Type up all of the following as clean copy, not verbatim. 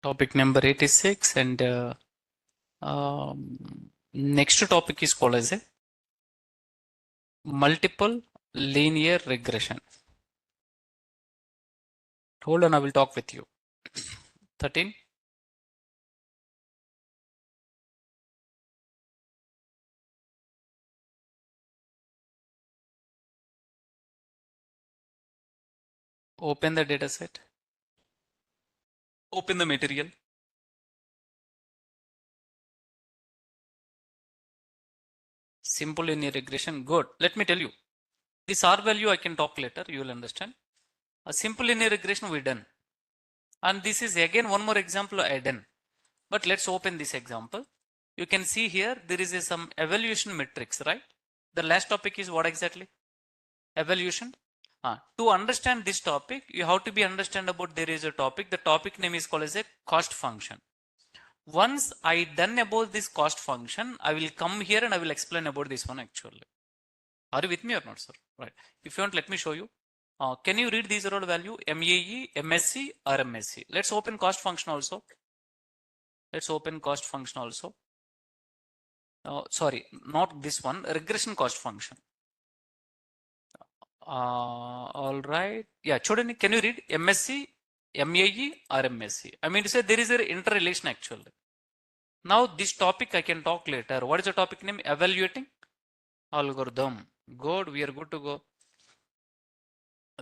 Topic number 86 and next topic is called as a multiple linear regression. Hold on, I will talk with you. 13. Open the data set. Open the material. Simple linear regression. Good. Let me tell you. This R value I can talk later. You will understand. A simple linear regression we done. And this is again one more example I done. But let's open this example. You can see here there is some evaluation metrics, right? The last topic is what exactly? Evaluation. To understand this topic, you have to be understand about there is a topic. The topic name is called as a cost function. Once I done about this cost function, I will come here and I will explain about this one actually. Are you with me or not, sir? Right. If you want, let me show you. Can you read these are all value? MAE, MSC, RMSC. Let's open cost function also. Let's open cost function also. Sorry, not this one. Regression cost function. All right. Yeah, Chodani, can you read MSC, MAE, or MSC? I mean to say there is an interrelation actually. Now this topic I can talk later. What is the topic name? Evaluating algorithm. Good, we are good to go.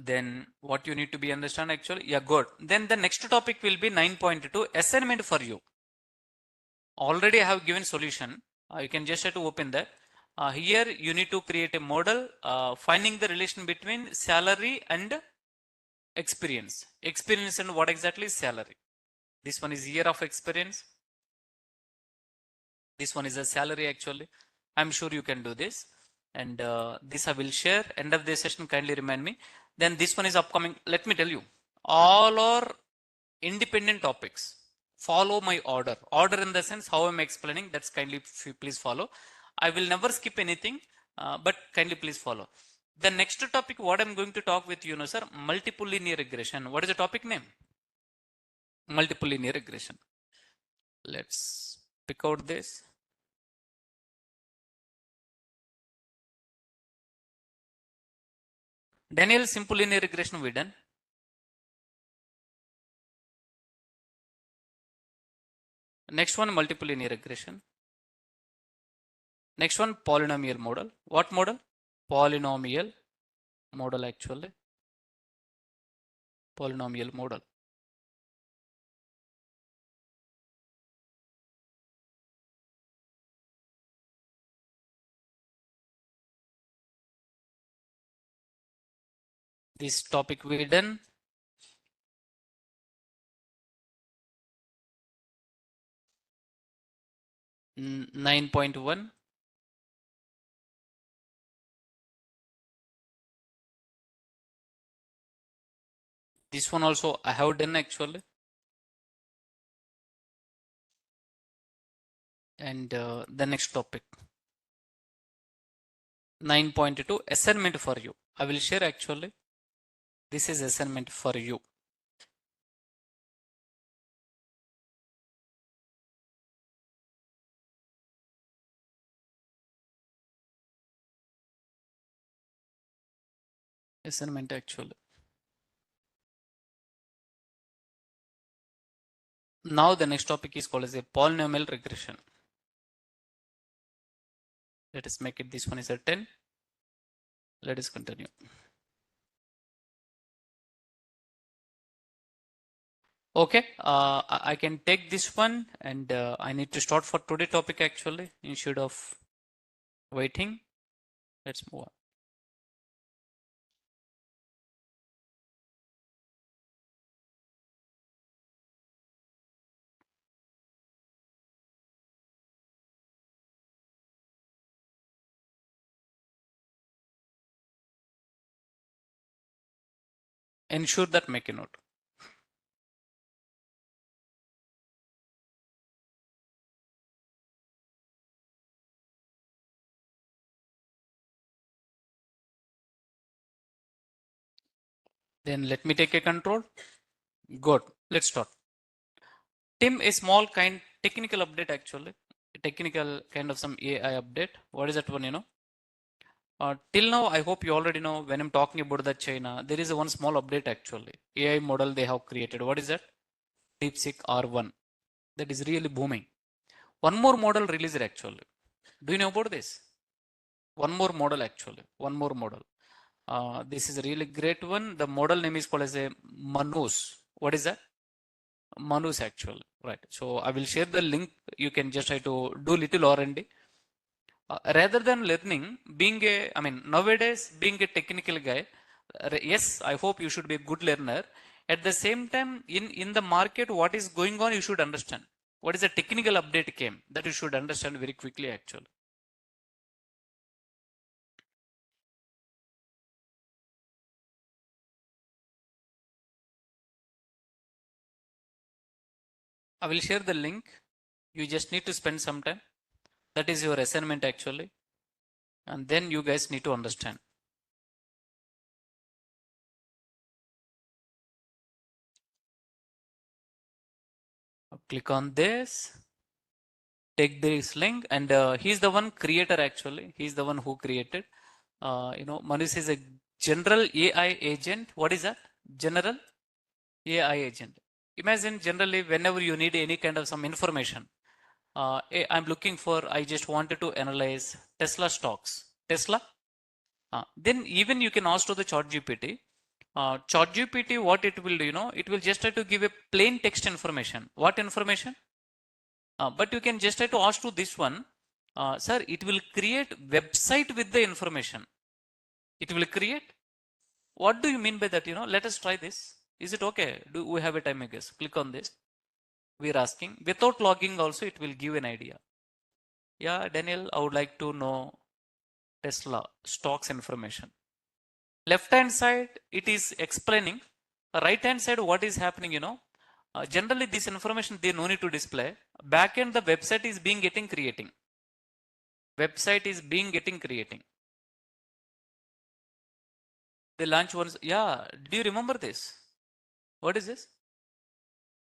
Then what you need to be understand actually? Yeah, good. Then the next topic will be 9.2 assignment for you. Already I have given solution. You can just have to open that. Here you need to create a model finding the relation between salary and experience. Experience and what exactly is salary? This one is year of experience. This one is a salary actually. I'm sure you can do this. And this I will share. End of the session, kindly remind me. Then this one is upcoming. Let me tell you. All are independent topics. Follow my order. Order in the sense how I'm explaining. That's kindly please follow. I will never skip anything. But kindly please follow. The next topic, what I'm going to talk with you, sir, multiple linear regression. What is the topic name? Multiple linear regression. Let's pick out this. Daniel, simple linear regression we done. Next one, multiple linear regression. Next one, polynomial model. What model? Polynomial model actually. Polynomial model. This topic we done. Mm, 9.1. This one also I have done actually. And the next topic. 9.2 assignment for you. I will share actually. This is assignment for you. Assignment actually. Now the next topic is called as a polynomial regression. Let us make it, this one is a 10. Let us continue. Okay, I can take this one and I need to start for today topic actually instead of waiting. Let's move on. Ensure that make a note. Then let me take a control. Good. Let's start. Tim, a small kind technical update actually, technical kind of some AI update. What is that one, till now, I hope you already know when I'm talking about the China, there is a one small update actually. AI model they have created. What is that? DeepSeek R1. That is really booming. One more model released actually. Do you know about this? One more model actually. One more model. This is a really great one. The model name is called as a Manus. What is that? Manus actually. Right. So I will share the link. You can just try to do little R&D. Rather than learning, I mean, nowadays being a technical guy, yes, I hope you should be a good learner. At the same time, in the market, what is going on, you should understand. What is the technical update came that you should understand very quickly actually. I will share the link. You just need to spend some time. That is your assignment actually. And then you guys need to understand. Click on this. Take this link, and he's the one creator actually. He's the one who created. Manish is a general AI agent. What is that? General AI agent. Imagine generally whenever you need any kind of some information, I'm looking for, I just wanted to analyze Tesla stocks. Tesla. Then even you can ask to the chat GPT. Chat GPT, what it will do, it will just try to give a plain text information. What information? But you can just try to ask to this one, sir, it will create website with the information. It will create. What do you mean by that? Let us try this. Is it okay? Do we have a time, I guess? Click on this. We are asking. Without logging also, it will give an idea. Yeah, Daniel, I would like to know Tesla stocks information. Left hand side, it is explaining. Right hand side, what is happening, generally this information they no need to display. Back end, the website is being getting creating. Website is being getting creating. They launch once. Yeah. Do you remember this? What is this?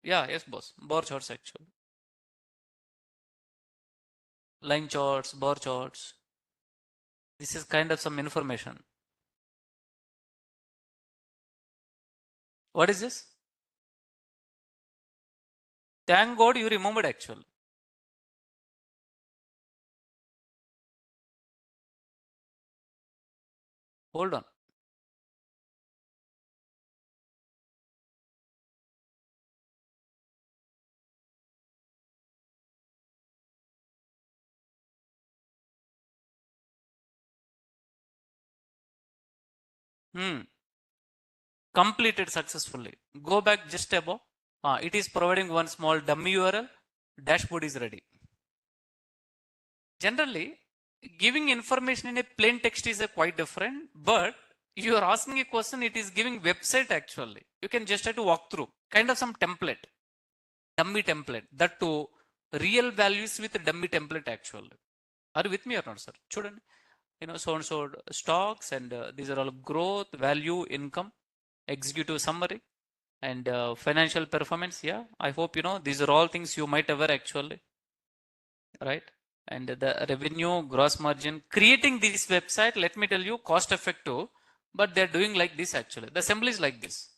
Yeah. Yes, boss. Bar charts actually. Line charts, bar charts. This is kind of some information. What is this? Thank God you remembered actually. Hold on. Hmm. Completed successfully. Go back just above. It is providing one small dummy URL. Dashboard is ready. Generally, giving information in a plain text is a quite different, but you are asking a question, it is giving website actually. You can just try to walk through. Kind of some template. Dummy template. That to real values with dummy template actually. Are you with me or not, sir? Shouldn't so and so stocks, and these are all growth, value, income, executive summary, and financial performance. Yeah, I hope these are all things you might aware actually, right? And the revenue, gross margin, creating this website. Let me tell you, cost effective, but they're doing like this actually. The symbol is like this.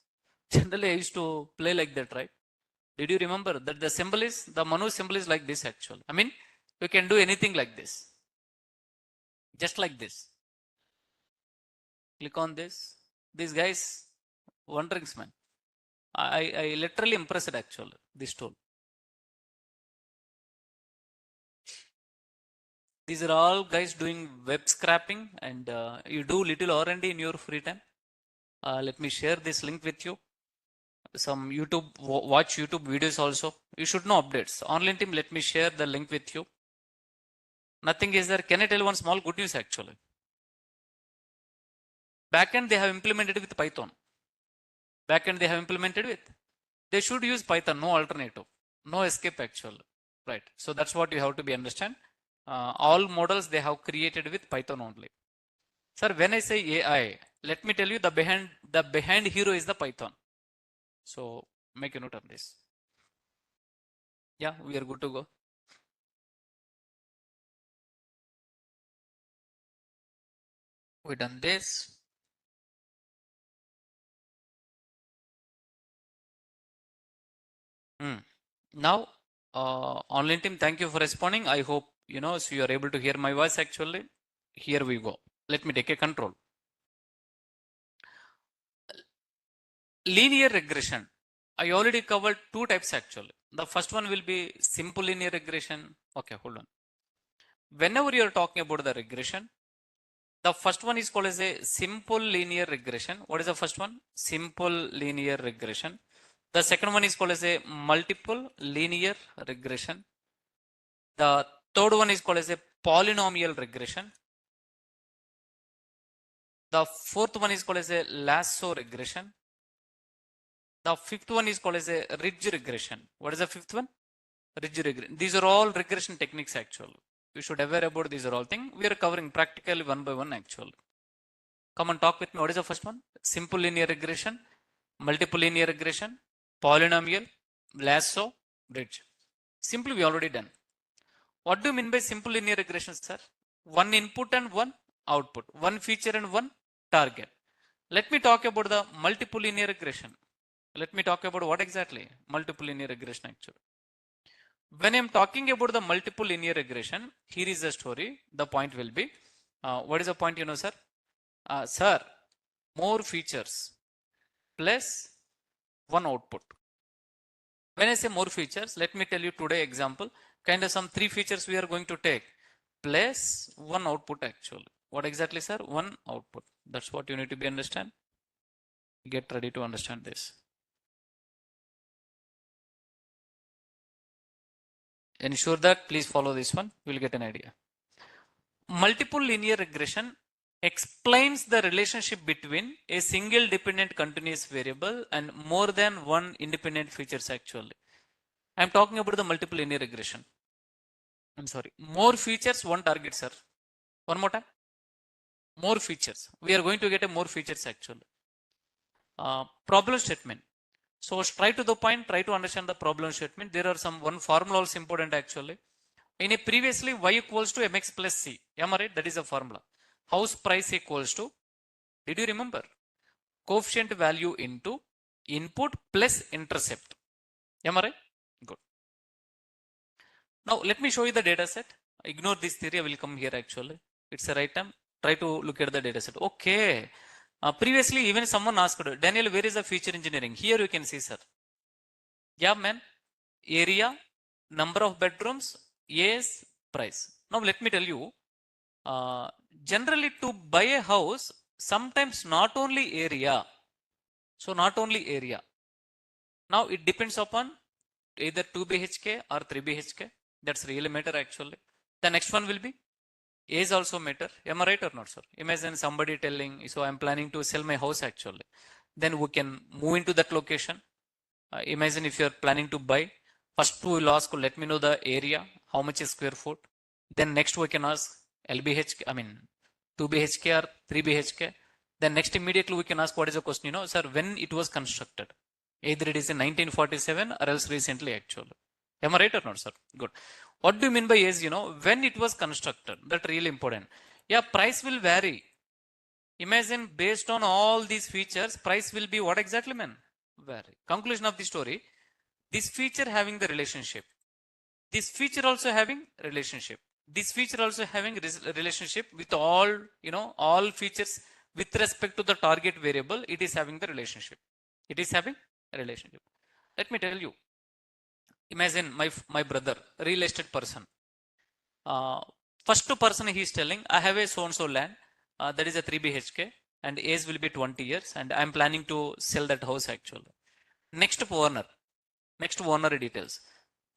Generally, I used to play like that, right? Did you remember that the Manu symbol is like this actually? I mean, you can do anything like this, just like this. Click on this. These guys, wonderings man. I literally impressed actually, this tool. These are all guys doing web scraping, and you do little R&D in your free time. Let me share this link with you. Some watch YouTube videos also. You should know updates. Online team, let me share the link with you. Nothing is there. Can I tell one small good news actually? Backend they have implemented with Python. Backend they have implemented with. They should use Python, no alternative, no escape actually. Right. So that's what you have to be understand. All models they have created with Python only. Sir, when I say AI, let me tell you the behind hero is the Python. So make a note of this. Yeah, we are good to go. We done this. Now, online team, thank you for responding. I hope so you are able to hear my voice actually. Here we go. Let me take a control. Linear regression. I already covered two types actually. The first one will be simple linear regression. Okay, hold on. Whenever you are talking about the regression, the first one is called as a simple linear regression. What is the first one? Simple linear regression. The second one is called as a multiple linear regression. The third one is called as a polynomial regression. The fourth one is called as a lasso regression. The fifth one is called as a ridge regression. What is the fifth one? Ridge regression. These are all regression techniques actually. You should aware about these are all things. We are covering practically one by one actually. Come and talk with me. What is the first one? Simple linear regression, multiple linear regression, polynomial, lasso, ridge. Simply we already done. What do you mean by simple linear regression, sir? One input and one output, one feature and one target. Let me talk about the multiple linear regression. Let me talk about what exactly multiple linear regression actually. When I'm talking about the multiple linear regression, here is the story. The point will be, what is the point, sir? Sir, more features plus one output. When I say more features, let me tell you today example, kind of some three features we are going to take plus one output actually. What exactly, sir? One output. That's what you need to be understand. Get ready to understand this. Ensure that please follow this one. We'll get an idea. Multiple linear regression explains the relationship between a single dependent continuous variable and more than one independent features actually. I'm talking about the multiple linear regression. I'm sorry. More features, one target, sir. One more time. More features. We are going to get a more features actually. Problem statement. So straight to the point, try to understand the problem statement. There are some one formula also important actually. In a previously y equals to mx plus c. Am I right? That is a formula. House price equals to, did you remember? Coefficient value into input plus intercept. Am I right? Good. Now let me show you the data set. Ignore this theory, I will come here actually. It's the right time. Try to look at the data set. Okay. Previously, even someone asked, Daniel, where is the feature engineering? Here you can see, sir. Yeah, man. Area, number of bedrooms, yes, price. Now let me tell you, generally to buy a house, sometimes not only area. So not only area. Now it depends upon either 2 BHK or 3 BHK. That's really matter actually. The next one will be age also matter. Am I right or not, sir? Imagine somebody telling, so I'm planning to sell my house actually. Then we can move into that location. Imagine if you're planning to buy. First we will ask, let me know the area, how much is square foot. Then next we can ask LBHK, I mean 2 BHK or 3 BHK. Then next immediately we can ask what is the question, sir, when it was constructed. Either it is in 1947 or else recently actually. Am I right or not, sir? Good. What do you mean by age, when it was constructed? That's really important. Yeah, price will vary. Imagine based on all these features, price will be what exactly, man? Vary. Conclusion of the story, this feature having the relationship. This feature also having relationship. This feature also having relationship with all, all features with respect to the target variable, it is having the relationship. It is having a relationship. Let me tell you, imagine my brother, real estate person. First person he is telling, I have a so-and-so land, that is a 3 BHK and age will be 20 years and I'm planning to sell that house actually. Next owner details.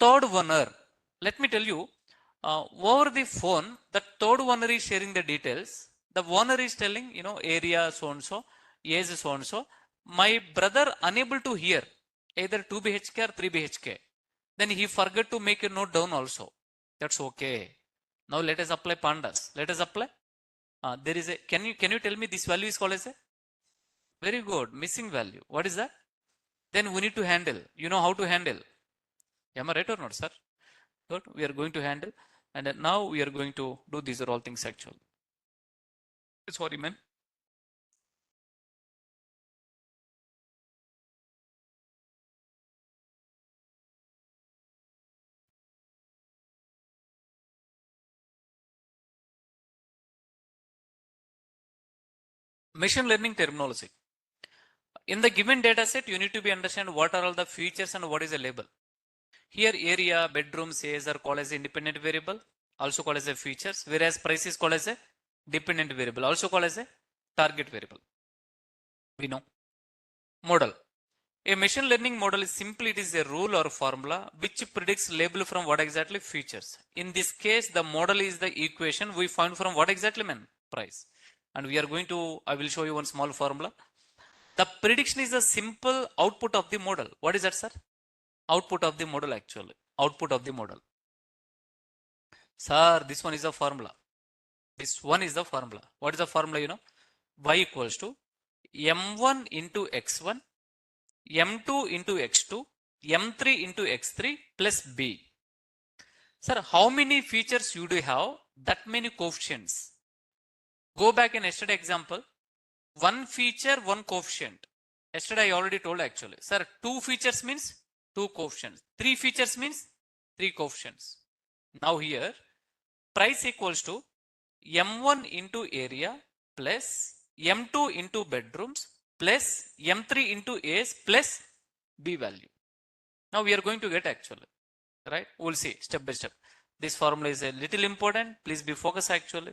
Third owner, let me tell you, over the phone, the third owner is sharing the details. The owner is telling, area so-and-so, age so-and-so. My brother unable to hear either 2 BHK or 3 BHK. Then he forgot to make a note down also. That's okay. Now let us apply pandas. Let us apply. There is a, can you tell me this value is called as a? Very good. Missing value. What is that? Then we need to handle. You know how to handle. Am I right or not, sir? Good. We are going to handle, and now we are going to do these are all things actually. Sorry, man. Machine learning terminology. In the given data set, you need to be understand what are all the features and what is a label. Here area, bedroom, says are called as independent variable, also called as a features, whereas price is called as a dependent variable, also called as a target variable. We know. Model. A machine learning model is simply it is a rule or formula which predicts label from what exactly features. In this case, the model is the equation we find from what exactly man price. And we are going to, I will show you one small formula. The prediction is a simple output of the model. What is that, sir? Output of the model actually. Output of the model. Sir, this one is the formula. This one is the formula. What is the formula? You know, y equals to m1 into x1, m2 into x2, m3 into x3 plus b. Sir, how many features you do have? That many coefficients. Go back in yesterday example. One feature, one coefficient. Yesterday I already told actually. Sir, two features means two coefficients. Three features means three coefficients. Now here, price equals to m1 into area plus m2 into bedrooms plus m3 into A's plus b value. Now we are going to get actually, right? We'll see step by step. This formula is a little important. Please be focused actually.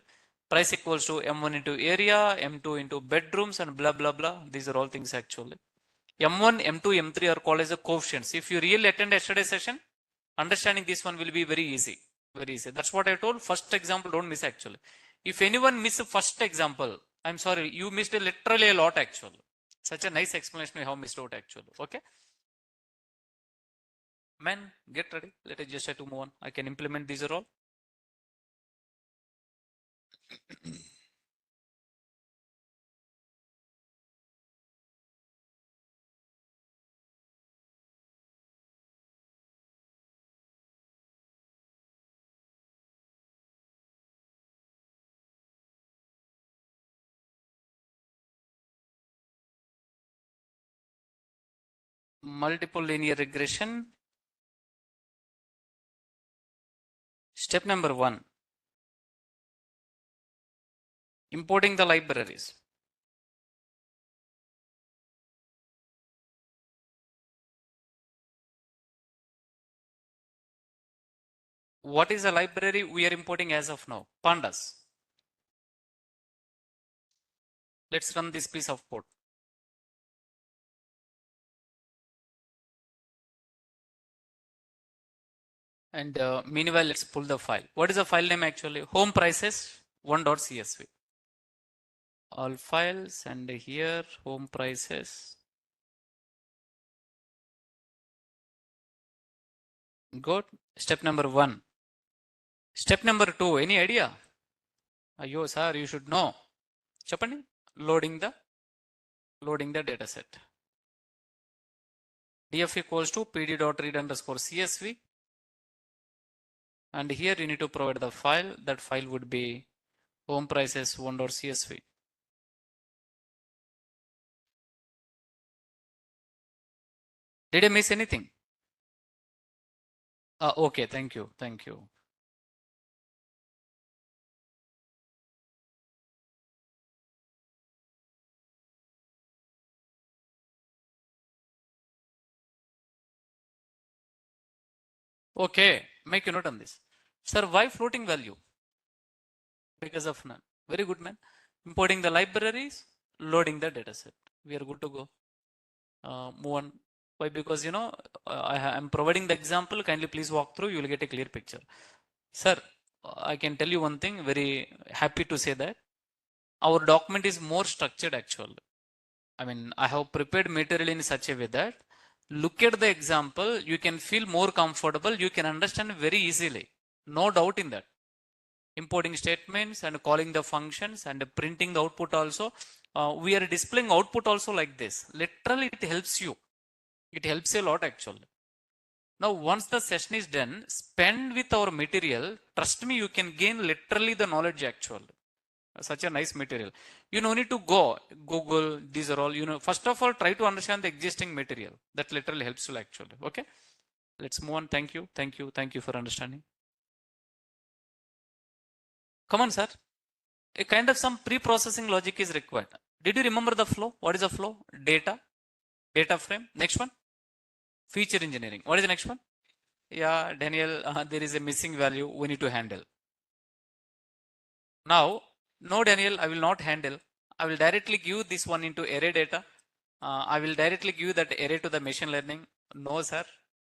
Price equals to m1 into area, m2 into bedrooms and blah blah blah. These are all things actually. m1, m2, m3 are called as the coefficients. If you really attend yesterday's session, understanding this one will be very easy. Very easy. That's what I told. First example, don't miss actually. If anyone miss the first example, I'm sorry, you missed literally a lot actually. Such a nice explanation you have missed out actually. Okay. Man, get ready. Let us just try to move on. I can implement these are all. Multiple linear regression. Step number 1. Importing the libraries. What is a library we are importing as of now? Pandas. Let's run this piece of code. And meanwhile, let's pull the file. What is the file name actually? Home prices 1.csv. All files and here home prices. Good. Step number 1. Step number 2. Any idea? Ayo, sir, you should know. Chapani, loading the data set. df equals to pd.read underscore csv. And here you need to provide the file. That file would be home prices 1.csv. Did I miss anything? Okay, thank you. Thank you. Okay, make a note on this. Sir, why floating value? Because of none. Very good, man. Importing the libraries, loading the dataset. We are good to go. Move on. Why? Because I am providing the example. Kindly please walk through. You will get a clear picture. Sir, I can tell you one thing. Very happy to say that our document is more structured actually. I mean, I have prepared material in such a way that look at the example, you can feel more comfortable, you can understand very easily. No doubt in that. Importing statements and calling the functions and printing the output also. We are displaying output also like this. Literally, it helps you. It helps a lot actually. Now, once the session is done, spend with our material. Trust me, you can gain literally the knowledge actually. Such a nice material. You no need to go Google, these are all, first of all, try to understand the existing material. That literally helps you actually. Okay. Let's move on. Thank you. Thank you. Thank you for understanding. Come on, sir. A kind of some pre-processing logic is required. Did you remember the flow? What is the flow? Data frame. Next one. Feature engineering. What is the next one? Yeah, Daniel, there is a missing value we need to handle. Now, no, Daniel, I will not handle. I will directly give this one into array data. I will directly give that array to the machine learning. No, sir.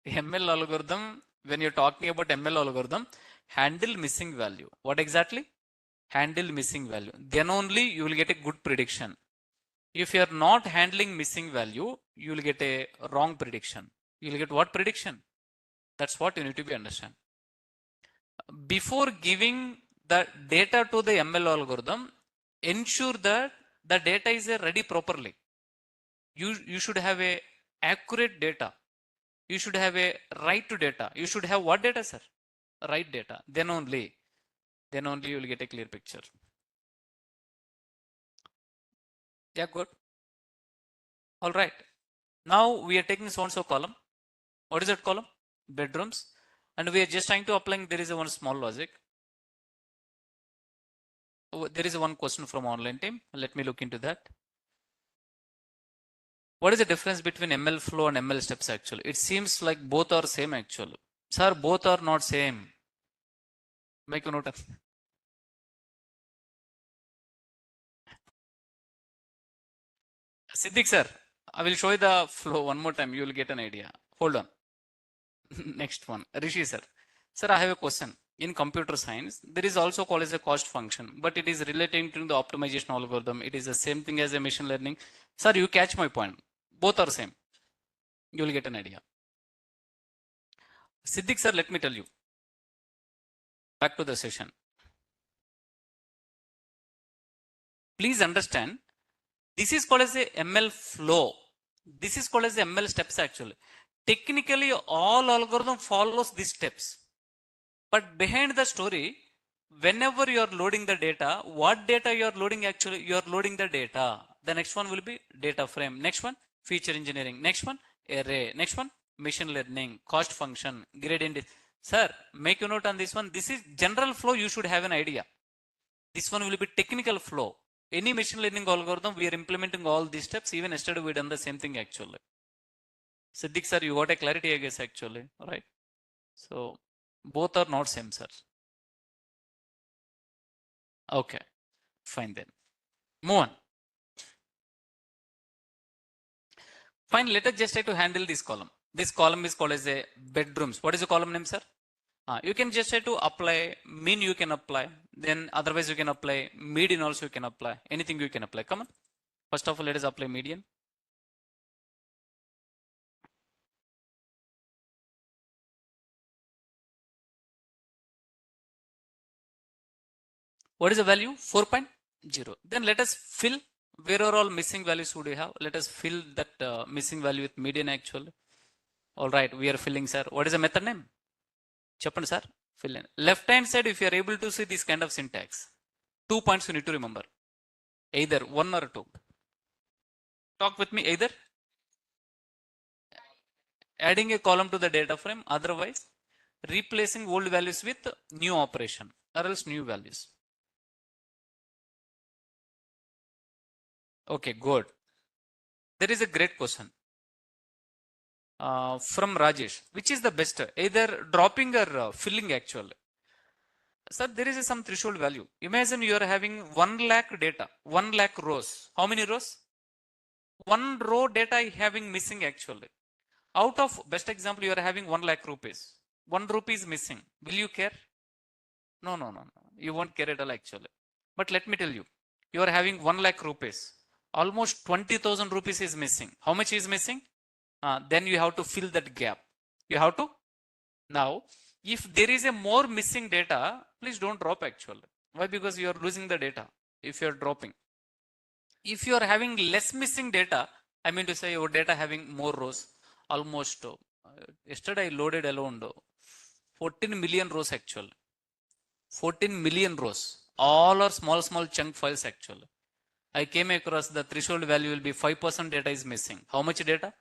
ML algorithm, when you're talking about ML algorithm, handle missing value. What exactly? Handle missing value. Then only you will get a good prediction. If you are not handling missing value, you will get a wrong prediction. You will get what prediction? That's what you need to be understand. Before giving the data to the ML algorithm, ensure that the data is ready properly. You should have a accurate data. You should have a right to data. You should have what data, sir? Right data. Then only you will get a clear picture. Yeah, good. All right. Now we are taking so-and-so column. What is that column? Bedrooms. And we are just trying to applying, there is a one small logic. There is one question from online team. Let me look into that. What is the difference between ML flow and ML steps actually? It seems like both are same actually. Sir, both are not same. Make a note of. Siddiq sir, I will show you the flow one more time. You will get an idea. Hold on. Next one. Rishi sir. Sir, I have a question. In computer science, there is also called as a cost function, but it is relating to the optimization algorithm. It is the same thing as a machine learning. Sir, you catch my point. Both are same. You will get an idea. Siddiq sir, let me tell you. Back to the session. Please understand, this is called as a ML flow. This is called as ML steps actually. Technically, all algorithm follows these steps. But behind the story, whenever you are loading the data, what data you are loading actually? You are loading the data. The next one will be data frame. Next one, feature engineering. Next one, array. Next one, machine learning, cost function, gradient. Sir, make a note on this one. This is general flow. You should have an idea. This one will be technical flow. Any machine learning algorithm, we are implementing all these steps. Even yesterday, we done the same thing actually. Siddiq sir, you got a clarity, I guess, actually. All right. So, both are not same, sir. Okay. Fine then. Move on. Fine. Let us just try to handle this column. This column is called as a bedrooms. What is the column name, sir? You can just try to apply mean. You can apply. Then otherwise you can apply median. Also you can apply. Anything you can apply. Come on. First of all, let us apply median. What is the value? 4.0. Then let us fill where are all missing values would you have. Let us fill that missing value with median actually. All right, we are filling, sir. What is the method name? Chappan, sir. Fill in. Left hand side, if you are able to see this kind of syntax, 2 points you need to remember. Either 1 or 2. Talk with me. Either adding a column to the data frame, otherwise replacing old values with new operation or else new values. Okay, good. There is a great question from Rajesh. Which is the best? Either dropping or filling actually. Sir, there is some threshold value. Imagine you are having 1 lakh data, 1 lakh rows. How many rows? One row data having missing actually. Out of best example, you are having 1 lakh rupees. 1 rupee is missing. Will you care? No. You won't care at all actually. But let me tell you, you are having 1 lakh rupees. Almost 20,000 rupees is missing. How much is missing? Then you have to fill that gap. You have to. Now, if there is a more missing data, please don't drop actually. Why? Because you are losing the data if you are dropping. If you are having less missing data, I mean to say your data having more rows, almost yesterday I loaded alone 14 million rows actually. 14 million rows. All are small chunk files actually. I came across the threshold value will be 5% data is missing. How much data?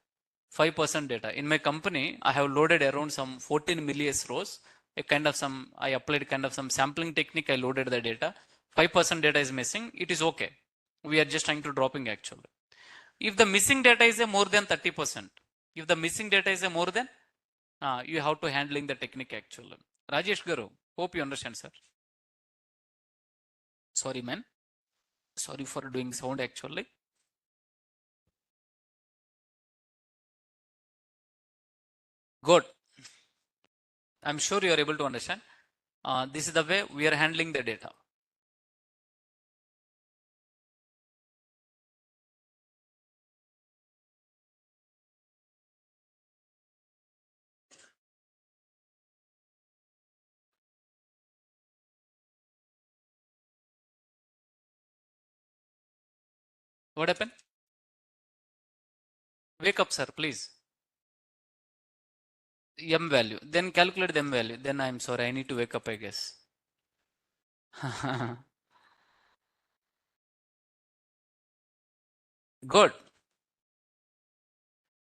5% data. In my company, I have loaded around some 14 million rows. I applied kind of some sampling technique. I loaded the data. 5% data is missing. It is okay. We are just trying to dropping actually. If the missing data is a more than 30%, if the missing data is a more than, you have to handling the technique actually. Rajesh Garu, hope you understand, sir. Sorry, man. Sorry for doing sound actually. Good. I'm sure you are able to understand. This is the way we are handling the data. What happened? Wake up, sir, please. M value. Then calculate the M value. Then I'm sorry, I need to wake up, I guess. Good.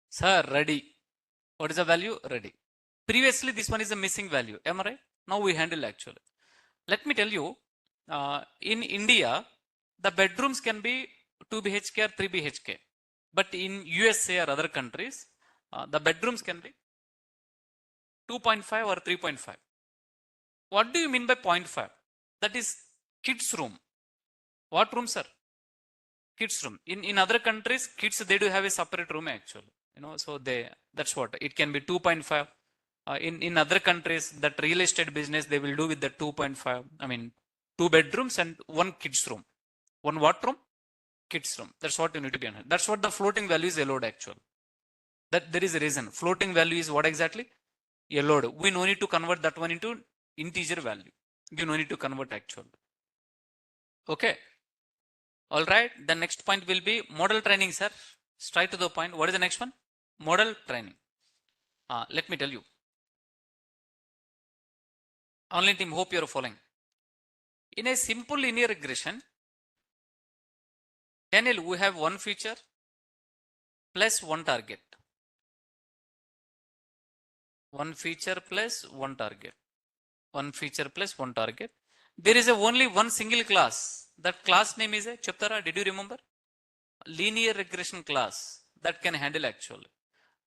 Sir, ready. What is the value? Ready. Previously, this one is a missing value. Am I right? Now we handle actually. Let me tell you, in India, the bedrooms can be 2 BHK or 3 BHK. But in USA or other countries, the bedrooms can be 2.5 or 3.5. What do you mean by 0.5? That is kids room. What room, sir? Kids room. In other countries, kids, they do have a separate room actually. So that's what it can be 2.5. In other countries, that real estate business they will do with the 2.5. I mean, 2 bedrooms and 1 kids room. 1 what room? Kids room. That's what you need to be on. That's what the floating value is allowed actually. That there is a reason. Floating value is what exactly? Allowed. We no need to convert that one into integer value. You no need to convert actually. Okay. All right. The next point will be model training, sir. Straight to the point. What is the next one? Model training. Let me tell you. Online team, hope you are following. In a simple linear regression, Daniel, we have one feature plus one target. One feature plus one target. One feature plus one target. There is only one single class. That class name is a Chaptara. Did you remember? Linear regression class that can handle actually.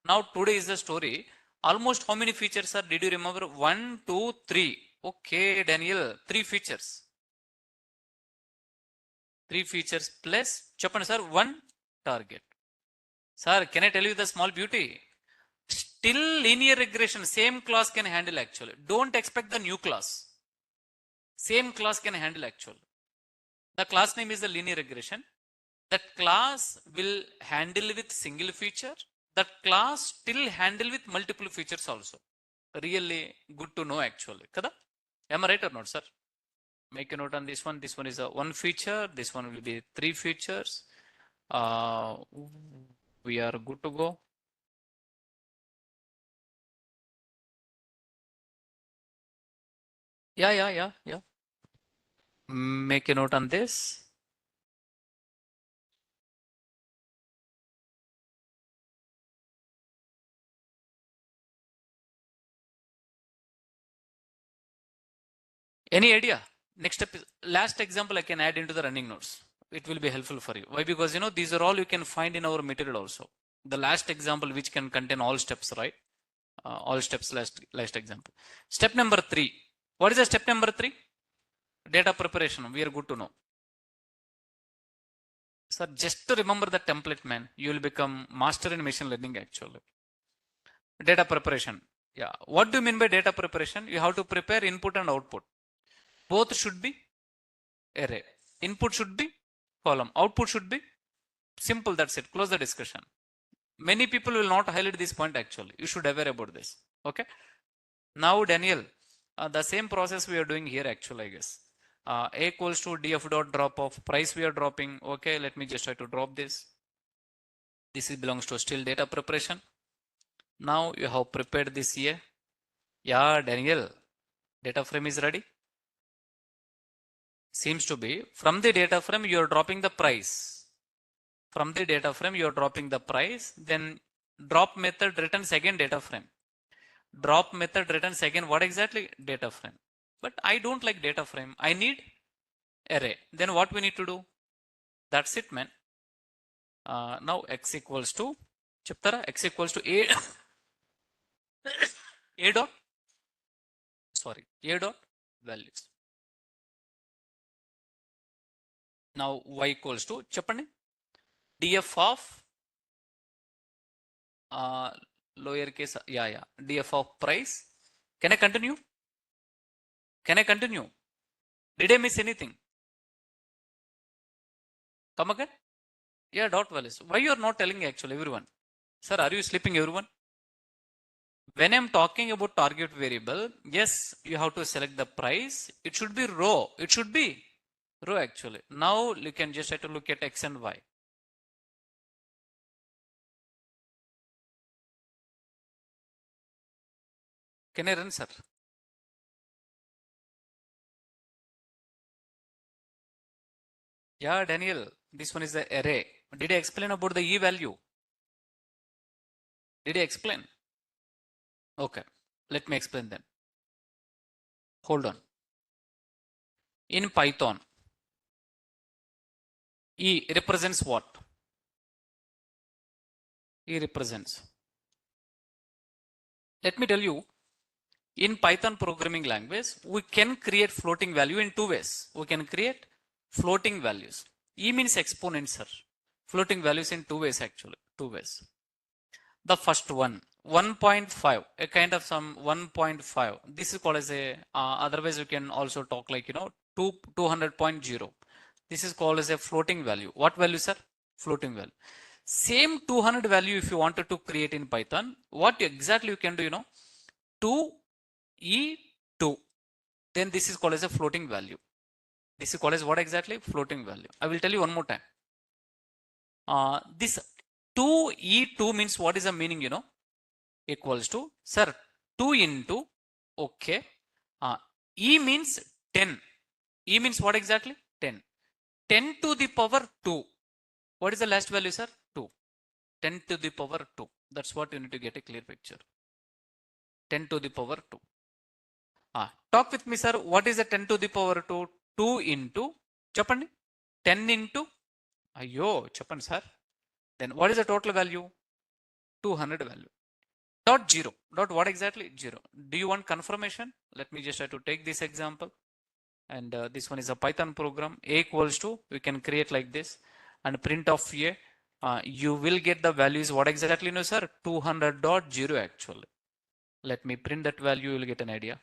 Now today is the story. Almost how many features are? Did you remember? 1, 2, 3. Okay, Daniel, 3 features. 3 features plus Chapan sir, 1 target. Sir, can I tell you the small beauty? Still linear regression, same class can handle actually. Don't expect the new class. Same class can handle actually. The class name is the linear regression. That class will handle with single feature. That class still handle with multiple features also. Really good to know actually. Kada? Am I right or not, sir? Make a note on this one. This one is a 1 feature. This one will be 3 features. We are good to go. Yeah. Make a note on this. Any idea? Next step is last example I can add into the running notes. It will be helpful for you. Why? Because these are all you can find in our material also. The last example which can contain all steps, right? All steps last example. Step number 3. What is the step number 3? Data preparation. We are good to know. Sir, just to remember the template, man, you will become master in machine learning actually. Data preparation. Yeah. What do you mean by data preparation? You have to prepare input and output. Both should be array. Input should be column. Output should be simple. That's it. Close the discussion. Many people will not highlight this point actually. You should aware about this. Okay. Now, Daniel, the same process we are doing here actually, I guess. A equals to df dot drop of price we are dropping. Okay, let me just try to drop this. This belongs to still data preparation. Now you have prepared this here. Yeah, Daniel, data frame is ready. Seems to be. From the data frame, you are dropping the price. From the data frame, you are dropping the price. Then drop method returns again data frame. Drop method returns again what exactly? Data frame. But I don't like data frame. I need array. Then what we need to do? That's it, man. Now x equals to chaptara x equals to a dot a dot values. Now y equals to చెప్పండి df of lower case df of price. Can I continue? Can I continue? Did I miss anything? Come again? Yeah, dot values. Why you are not telling actually everyone? Sir, are you sleeping everyone? When I'm talking about target variable, yes, you have to select the price. It should be row. It should be row actually. Now you can just have to look at x and y. Can I run, sir? Yeah, Daniel, this one is the array. Did I explain about the e value? Did I explain? Okay, let me explain then. Hold on. In Python, e represents what? E represents. Let me tell you, in Python programming language, we can create floating value in two ways. We can create floating values. E means exponent, sir. Floating values in two ways actually. Two ways. The first one, 1.5, a kind of some 1.5. This is called as a, otherwise you can also talk like, 200.0. This is called as a floating value. What value, sir? Floating value. Same 200 value if you wanted to create in Python, what exactly you can do, 2e2. Then this is called as a floating value. This is called as what exactly? Floating value. I will tell you one more time. This 2e2 means what is the meaning, equals to, sir, 2 into, okay, e means 10. E means what exactly? 10. 10 to the power 2. What is the last value, sir? 2. 10 to the power 2. That's what you need to get a clear picture. 10 to the power 2. Talk with me, sir. What is the 10 to the power 2? 2 into, చెప్పండి, 10 into, అయ్యో చెప్పండి sir. Then what is the total value? 200 value. Dot 0. Dot what exactly? 0. Do you want confirmation? Let me just try to take this example. And this one is a Python program. A equals to, we can create like this and print of a. You will get the values. What exactly, no sir? 200.0 actually. Let me print that value. You will get an idea.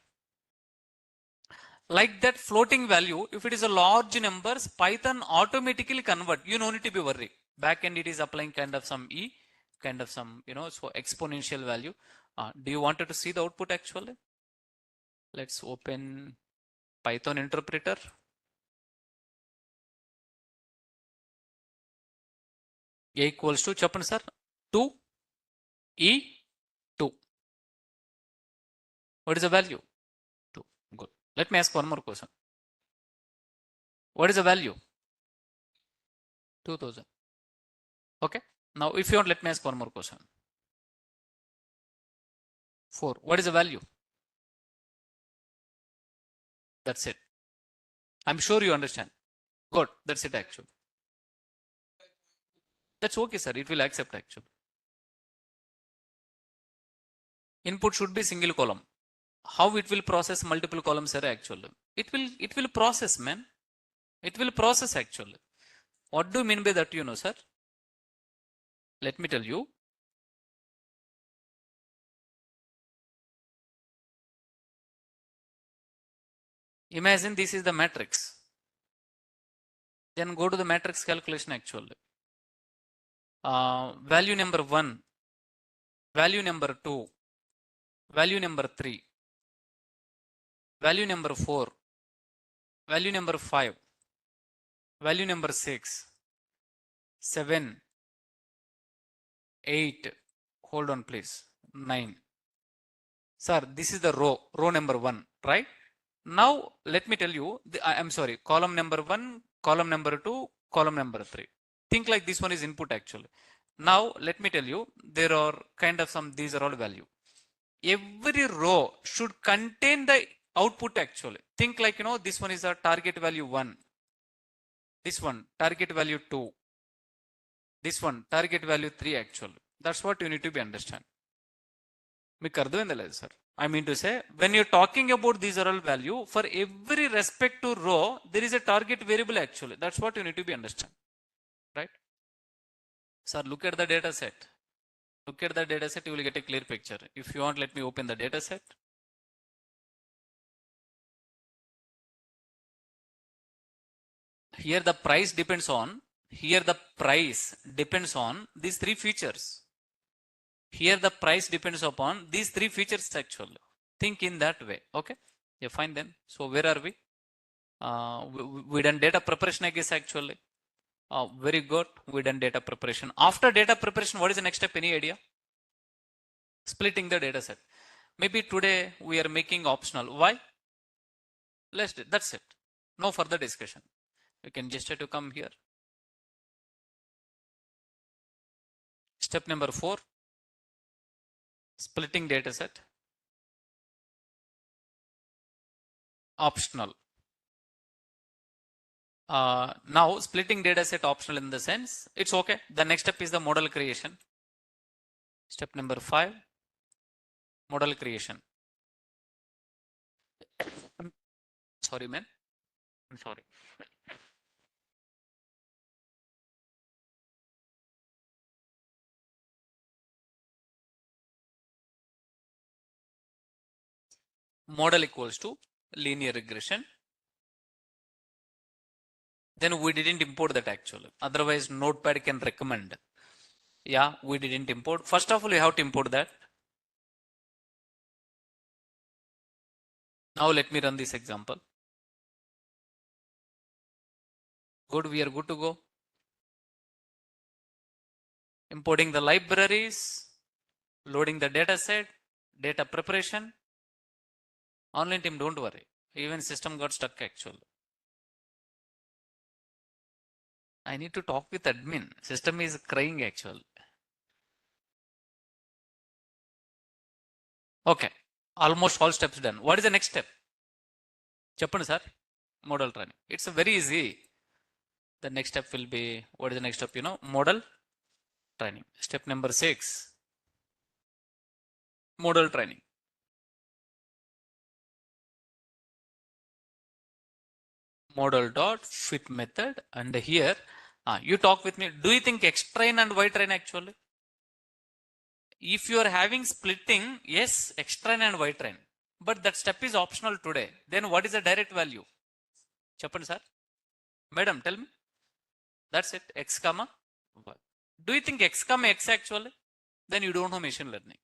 Like that floating value, if it is a large numbers, Python automatically convert. You don't need to be worried. Backend it is applying kind of some e, kind of some, so exponential value. Do you wanted to see the output actually? Let's open Python interpreter. A equals to, చెప్పండి sir, 2 e2. What is the value? 2. Good. Let me ask one more question. What is the value? 2000. Okay. Now if you want, let me ask one more question. 4. What is the value? That's it. I'm sure you understand. Good. That's it actually. That's okay, sir. It will accept actually. Input should be single column. How it will process multiple columns array actually? It will process, man. It will process actually. What do you mean by that, sir? Let me tell you. Imagine this is the matrix. Then go to the matrix calculation actually. Value number 1, value number 2, value number 3, value number 4, value number 5, value number 6, 7, 8. Hold on, please. 9. Sir, this is the row number 1, right? Now, let me tell you, I'm sorry, column number 1, column number 2, column number 3. Think like this one is input actually. Now, let me tell you, there are kind of these are all value. Every row should contain the output actually. Think like, this one is a target value 1. This one, target value 2. This one, target value 3 actually. That's what you need to be understand. మీకు అర్థమైందా లేదు sir? I mean to say, when you're talking about these are all value, for every respect to row, there is a target variable actually. That's what you need to be understand. Right? Sir, look at the data set. Look at the data set, you will get a clear picture. If you want, let me open the data set. Here the price depends on these three features. Here the price depends upon these three features actually. Think in that way. Okay, yeah, fine then. So where are we? We done data preparation, I guess actually. Very good, we done data preparation. After data preparation, what is the next step? Any idea? Splitting the data set. Maybe today we are making optional. Why? That's it. No further discussion. You can just try to come here. Step number 4, splitting data set. Optional. Now splitting data set optional in the sense, it's okay. The next step is the model creation. Step number 5, model creation. Sorry, man. I'm sorry. Model equals to linear regression. Then we didn't import that actually. Otherwise, Notepad can recommend. Yeah, we didn't import. First of all, you have to import that. Now let me run this example. Good, we are good to go. Importing the libraries, loading the data set, data preparation. Online team, don't worry. Even system got stuck actually. I need to talk with admin. System is crying actually. Okay, almost all steps done. What is the next step? Cheppandi sir. Model training. It's very easy. The next step will be, what is the next step? Model training. Step number 6, model training. Model dot fit method, and here you talk with me. Do you think X train and Y train actually? If you are having splitting, yes, X train and Y train, but that step is optional today. Then what is the direct value? Cheppandi sir. Madam, tell me. That's it. X comma Y. Do you think X comma X actually? Then you don't know machine learning,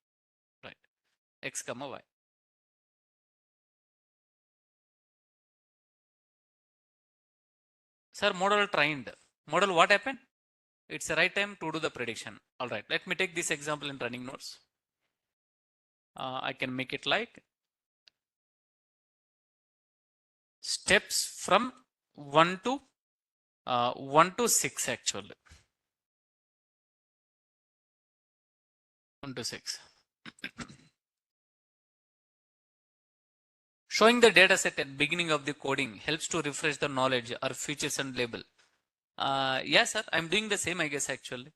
right? X comma Y. Sir, model trained. Model, what happened? It's the right time to do the prediction. All right, let me take this example in running notes. I can make it like steps from 1 to 6 actually. 1 to 6. Showing the data set at beginning of the coding helps to refresh the knowledge or features and label. Yes, sir, I'm doing the same, I guess, actually.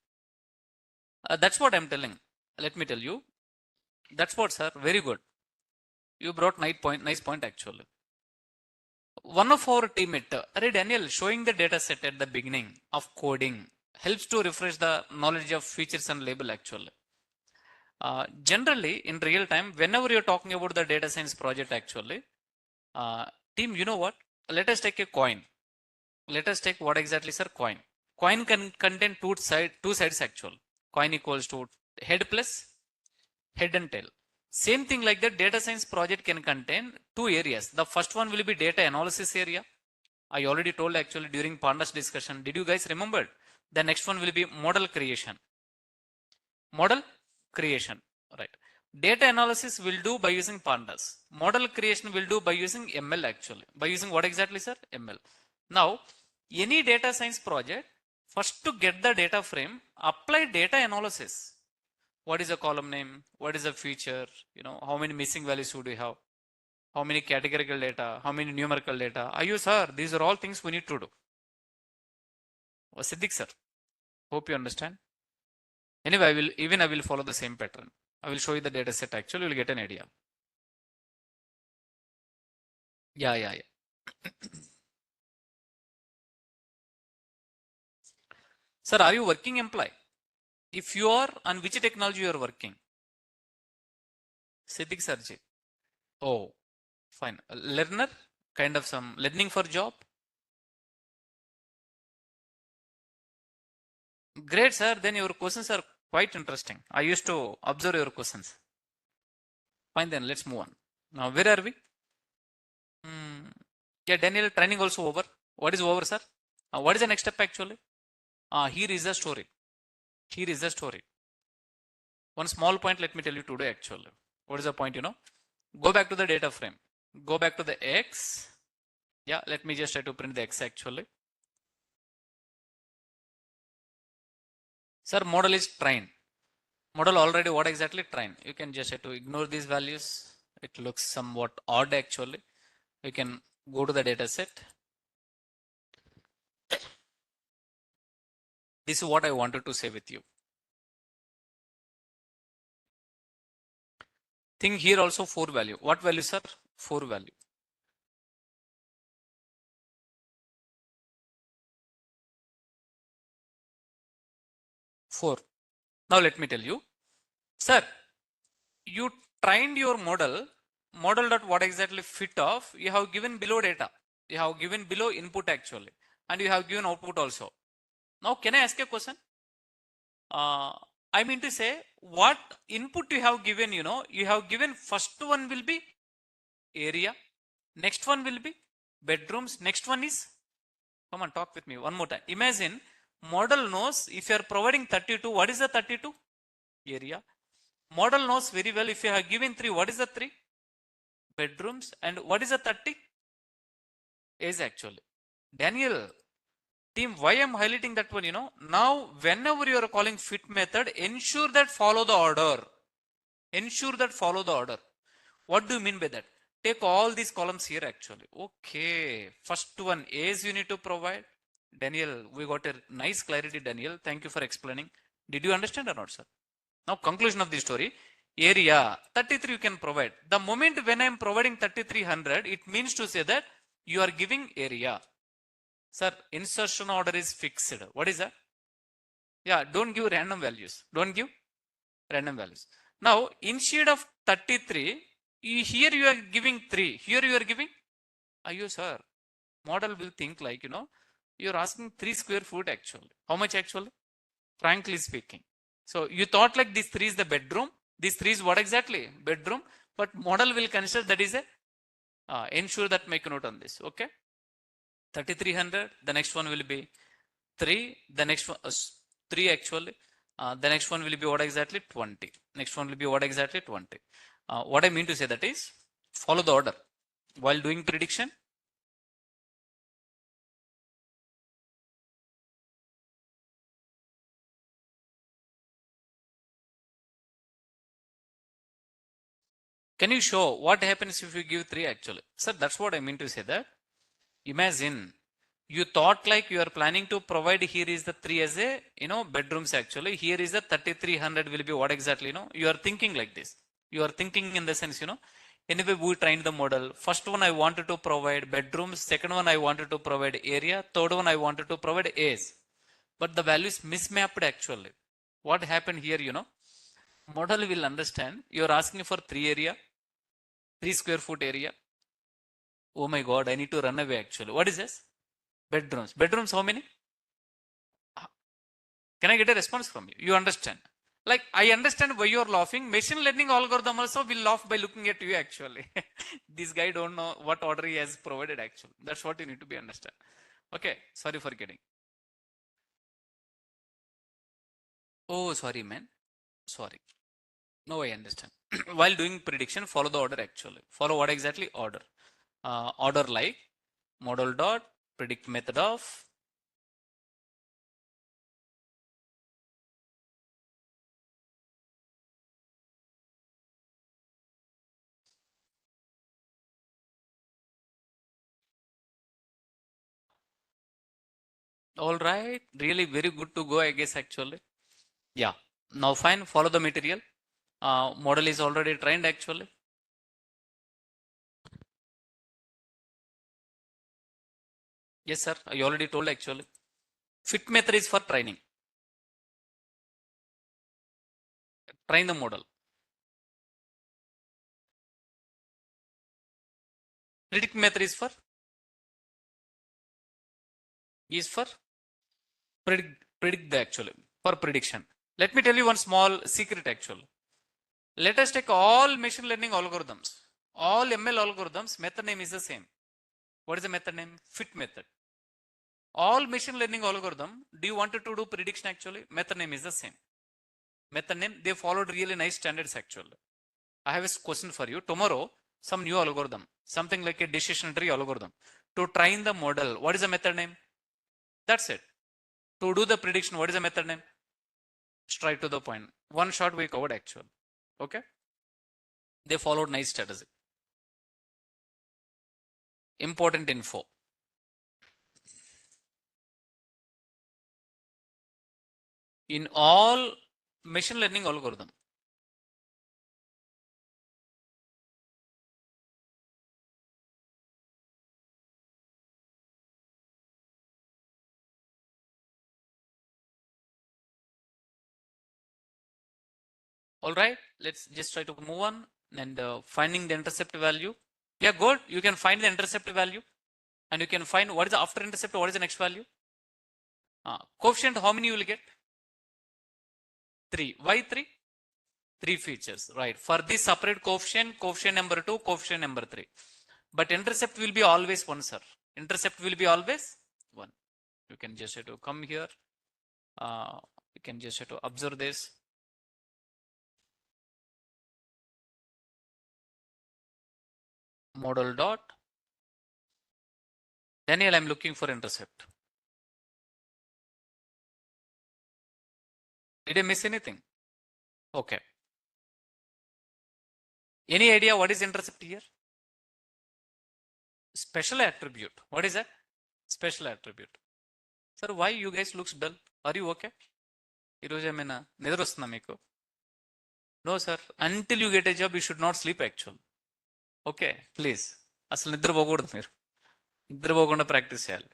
That's what I'm telling. Let me tell you. That's what, sir. Very good. You brought nice point actually. One of our teammate, Daniel, showing the data set at the beginning of coding helps to refresh the knowledge of features and label actually. Generally, in real time, whenever you're talking about the data science project actually, team, you know what? Let us take a coin. Let us take what exactly, sir? Coin. Coin can contain two sides actually. Coin equals to head plus head and tail. Same thing like that, data science project can contain two areas. The first one will be data analysis area. I already told actually during Pandas discussion. Did you guys remember? The next one will be model creation. Model creation, right? Data analysis will do by using pandas. Model creation will do by using ML actually. By using what exactly, sir? ML. Now, any data science project, first to get the data frame, apply data analysis. What is the column name? What is the feature? How many missing values should we have? How many categorical data? How many numerical data? Ayush, sir, these are all things we need to do. Siddiq, sir, hope you understand. Anyway, I will follow the same pattern. I will show you the data set actually, you will get an idea. Yeah. Sir, are you working employee? If you are, on which technology you are working? Siddiq Sarji. Oh, fine. A learner, kind of some learning for job. Great, sir. Then your questions are quite interesting. I used to observe your questions. Fine, then let's move on. Now, where are we? Yeah, Daniel, training also over. What is over, sir? What is the next step actually? Here is the story. Here is the story. One small point, let me tell you today actually. What is the point, Go back to the data frame. Go back to the X. Yeah, let me just try to print the X actually. Sir, model is trained. Model already what exactly trained? You can just have to ignore these values. It looks somewhat odd actually. You can go to the data set. This is what I wanted to say with you. Think here also 4 value. What value, sir? 4 value. Four. Now let me tell you, sir, you trained your model dot what exactly fit of you have given below data. You have given below input actually, and you have given output also. Now, can I ask a question? I mean to say, what input you have given, you have given first one will be area, next one will be bedrooms, next one is, come on, talk with me one more time. Imagine model knows if you are providing 32, what is the 32? Area. Model knows very well if you have given 3, what is the 3? Bedrooms. And what is the 30? Is actually. Daniel, team, why I'm highlighting that one, now whenever you are calling fit method, ensure that follow the order. Ensure that follow the order. What do you mean by that? Take all these columns here actually. Okay. First one, A's you need to provide. Daniel, we got a nice clarity, Daniel. Thank you for explaining. Did you understand or not, sir? Now, conclusion of the story. Area 33 you can provide. The moment when I am providing 3300, it means to say that you are giving area. Sir, insertion order is fixed. What is that? Yeah, don't give random values. Don't give random values. Now, instead of 33, here you are giving 3. Here you are giving, you sir, model will think like, you're asking 3 square foot actually. How much actually? Frankly speaking. So you thought like this 3 is the bedroom. This 3 is what exactly? Bedroom. But model will consider that is a, ensure that make a note on this. Okay. 3300. The next one will be 3. The next one, 3 actually. The next one will be what exactly? 20. Next one will be what exactly? 20. What I mean to say that is follow the order while doing prediction. Can you show what happens if you give 3 actually? Sir, that's what I mean to say that. Imagine you thought like you are planning to provide here is the 3 as a, bedrooms actually. Here is the 3300 will be what exactly, you are thinking like this. You are thinking in the sense, anyway, we trained the model. First one I wanted to provide bedrooms. Second one I wanted to provide area. Third one I wanted to provide A's. But the value is mismapped actually. What happened here, model will understand you are asking for 3 area, 3 square foot area. Oh my God, I need to run away actually. What is this? Bedrooms. Bedrooms, how many? Can I get a response from you? You understand? Like, I understand why you're laughing. Machine learning algorithm also will laugh by looking at you actually. This guy don't know what order he has provided actually. That's what you need to be understand. Okay, sorry for getting. Oh, sorry, man. Sorry. No, I understand. while doing prediction, follow the order actually. Follow what exactly? Order. Order like model dot predict method of all right. Really very good to go, I guess actually. Yeah. Now fine. Follow the material. Model is already trained actually. Yes, sir. I already told actually. Fit method is for training. Train the model. Predict method is for predict the actually for prediction. Let me tell you one small secret actually. Let us take all machine learning algorithms. All ML algorithms, method name is the same. What is the method name? Fit method. All machine learning algorithm, do you want to do prediction actually? Method name is the same. Method name, they followed really nice standards actually. I have a question for you. Tomorrow, some new algorithm, something like a decision tree algorithm. To train the model, what is the method name? That's it. To do the prediction, what is the method name? Straight to the point. One shot we covered actually. Okay. They followed nice strategy. Important info. In all machine learning algorithm, all right, let's just try to move on and finding the intercept value. Yeah, good. You can find the intercept value and you can find what is the after intercept, what is the next value. Coefficient, how many you will get? 3. Why 3? 3 features, right? For this separate coefficient, coefficient number 2, coefficient number 3. But intercept will be always 1, sir. Intercept will be always 1. You can just have to come here. You can just have to observe this. Model dot. Daniel, I'm looking for intercept. Did I miss anything? Okay. Any idea what is intercept here? Special attribute. What is that? Special attribute. Sir, why you guys looks dull? Are you okay? ఈరోజు ఏమైనా నిద్ర వస్తుందా మీకు? No, sir. Until you get a job, you should not sleep actually. Okay, please. అసలు నిద్రపోకూడదు మీరు. నిద్రపోకుండా practice చేయాలి.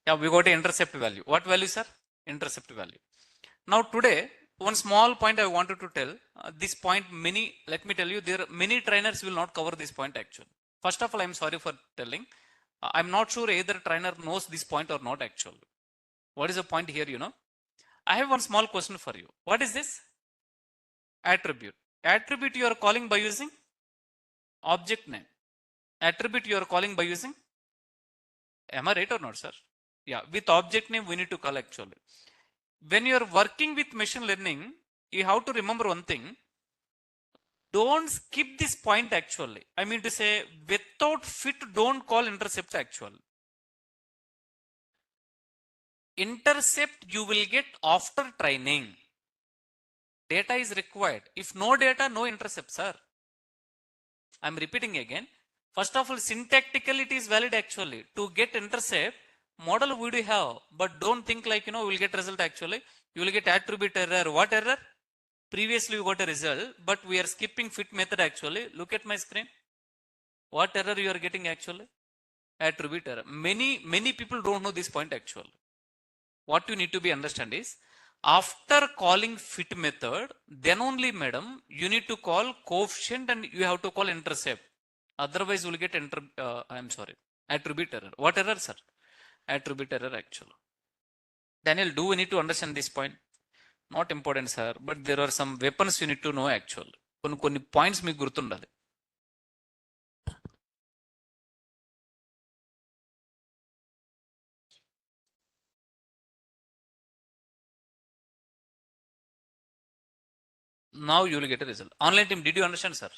Yeah, we got an intercept value. What value, sir? Intercept value. Now today, one small point I wanted to tell. This point, let me tell you, there many trainers will not cover this point actually. First of all, I'm sorry for telling. I'm not sure either trainer knows this point or not actually. What is the point here, you know? I have one small question for you. What is this? Attribute. Attribute you are calling by using object name. Attribute you are calling by using, am I right or not, sir? Yeah, with object name we need to call actually. When you are working with machine learning, you have to remember one thing. Don't skip this point actually. I mean to say, without fit, don't call intercept actually. Intercept you will get after training. Data is required. If no data, no intercept, sir. I'm repeating again. First of all, syntactically it is valid actually. To get intercept, model would you have, but don't think like, we'll get result actually. You will get attribute error. What error? Previously you got a result, but we are skipping fit method actually. Look at my screen. What error you are getting actually? Attribute error. Many people don't know this point actually. What you need to be understand is, after calling fit method, then only madam, you need to call coefficient and you have to call intercept. Otherwise you will get attribute error. What error, sir? Attribute error actually. Daniel, do we need to understand this point? Not important, sir, but there are some weapons you need to know actually. కొన్ని points మీకు గుర్తుండాలి. Now you will get a result. Online team, did you understand, sir?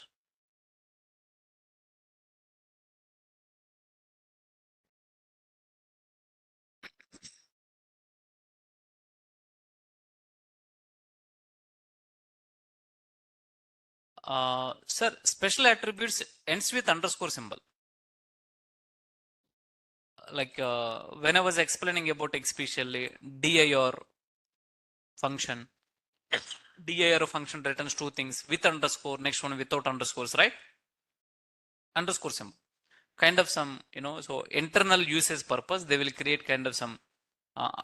Sir, special attributes ends with underscore symbol. Like when I was explaining about especially dir function, dir function returns two things with underscore, next one without underscores, right? Underscore symbol. Kind of some, so internal usage purpose, they will create kind of some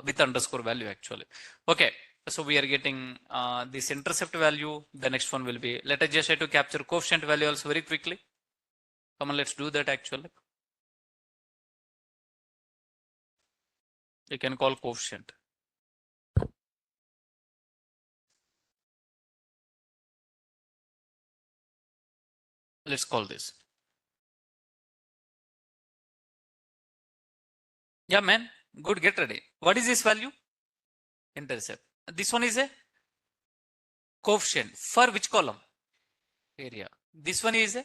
with underscore value actually. Okay, so we are getting this intercept value. The next one will be, let us just try to capture coefficient value also very quickly. Come on, let's do that actually. You can call coefficient. Let's call this. Yeah, man, good, get ready. What is this value? Intercept. This one is a coefficient for which column? Area. This one is a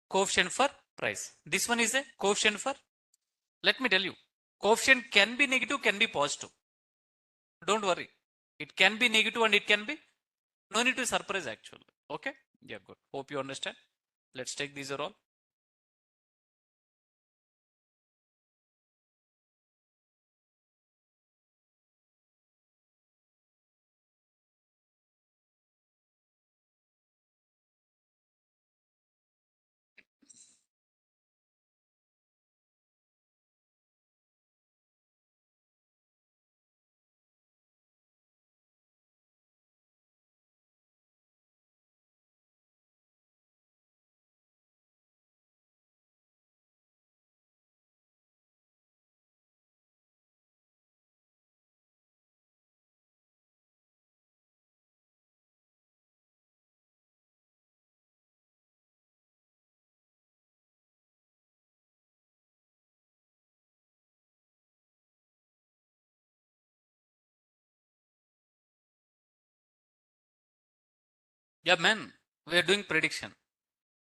coefficient for price. This one is a coefficient for, let me tell you, coefficient can be negative, can be positive. Don't worry. It can be negative and it can be, no need to surprise actually. Okay. Yeah, good. Hope you understand. Let's take these are all. Yeah, man, we are doing prediction.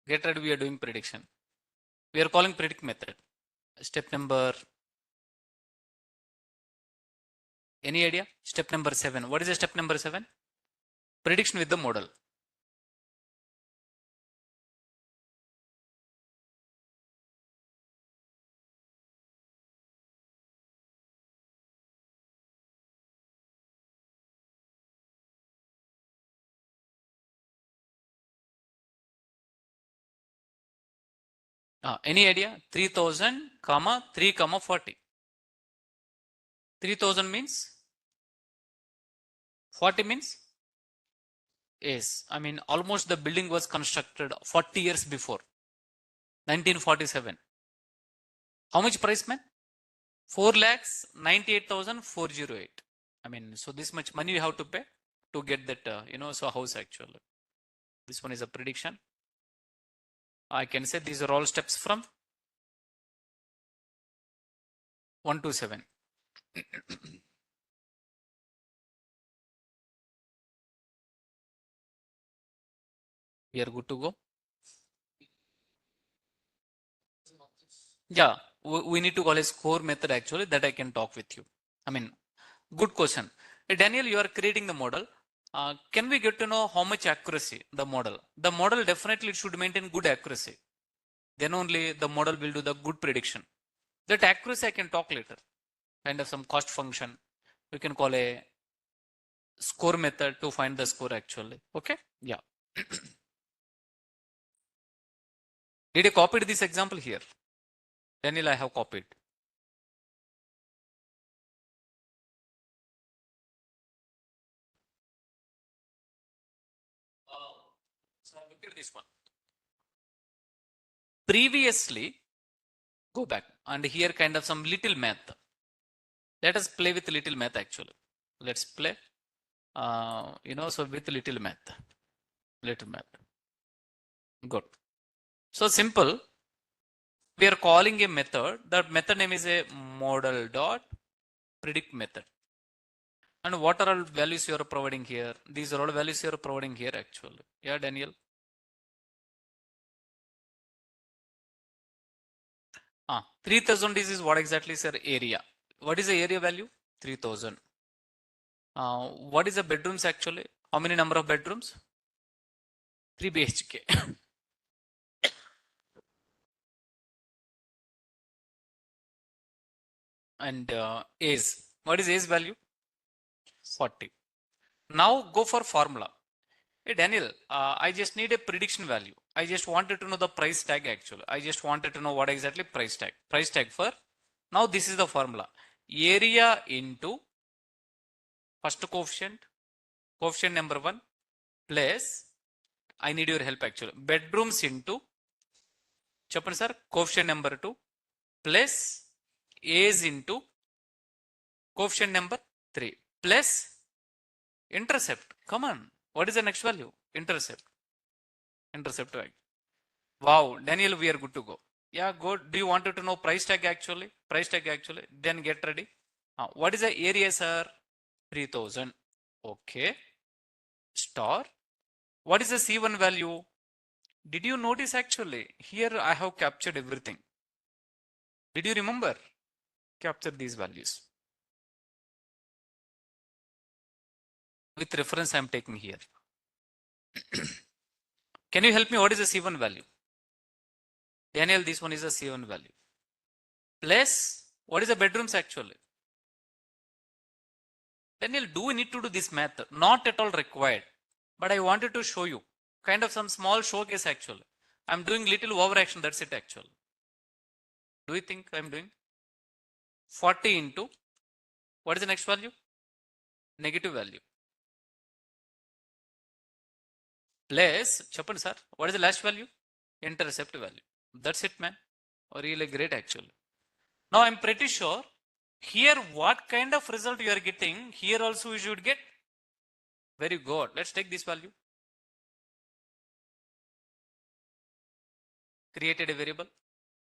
Get ready, we are doing prediction. We are calling predict method. Step number, any idea? Step number 7. What is the step number 7? Prediction with the model. Any idea? 3000 comma 3 comma 40. 3000 means 40 means, yes, I mean almost the building was constructed 40 years before 1947. How much price, man? 4,98,408. I mean, so this much money you have to pay to get that so house actually. This one is a prediction. I can say these are all steps from 1 to 7. We are good to go. Yeah, we need to call a score method actually, that I can talk with you. I mean, good question. Daniel, you are creating the model. Can we get to know how much accuracy the model? The model definitely should maintain good accuracy. Then only the model will do the good prediction. That accuracy I can talk later. Kind of some cost function. We can call a score method to find the score actually. Okay. Yeah. Did you copy this example here? Daniel, I have copied. So look at this one. Previously, go back and here kind of some little math. Let us play with little math actually. Let's play, so with little math. Little math. Good. So simple. We are calling a method. That method name is a model dot predict method. And what are all values you are providing here? These are all values you are providing here actually. Yeah, Daniel. 3000 is what exactly, sir? Area. What is the area value? 3000. What is the bedrooms actually? How many number of bedrooms? 3 BHK. And age. What is age value? 40. Now go for formula. Hey Daniel, I just need a prediction value. I just wanted to know the price tag actually. I just wanted to know what exactly price tag. Price tag for, now this is the formula. Area into first coefficient, coefficient number 1 plus, I need your help actually. Bedrooms into, చెప్పండి sir, coefficient number 2 plus age into coefficient number 3 plus intercept. Come on. What is the next value? Intercept. Intercept value. Wow, Daniel, we are good to go. Yeah, good. Do you want to know price tag actually? Price tag actually. Then get ready. What is the area, sir? 3000. Okay. Star. What is the C1 value? Did you notice actually? Here I have captured everything. Did you remember? Capture these values. With reference I am taking here. Can you help me? What is the C1 value? Daniel, this one is the C1 value. Plus, what is the bedrooms actually? Daniel, do we need to do this math? Not at all required. But I wanted to show you kind of some small showcase actually. I'm doing little overaction, that's it actually. Do you think I'm doing? 40 into, what is the next value? Negative value. Plus, చెప్పండి sir, what is the last value? Intercept value. That's it, man. Or really great actually. Now I'm pretty sure here what kind of result you are getting, here also you should get. Very good. Let's take this value. Created a variable.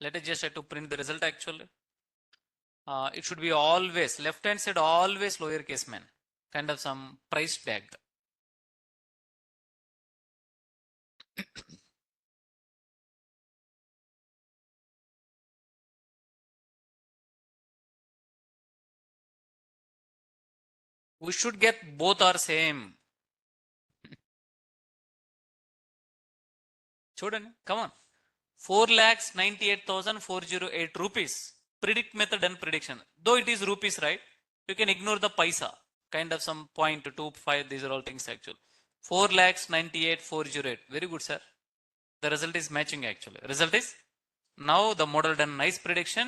Let us just try to print the result actually. It should be always left hand side, always lowercase man, kind of some price tag. We should get both are same. చూడండి, come on. 4,98,408 rupees. Predict method and prediction. Though it is rupees, right? You can ignore the paisa. Kind of some 0.25. These are all things actually. 4,98,408. Very good, sir. The result is matching actually. Result is, now the model done nice prediction.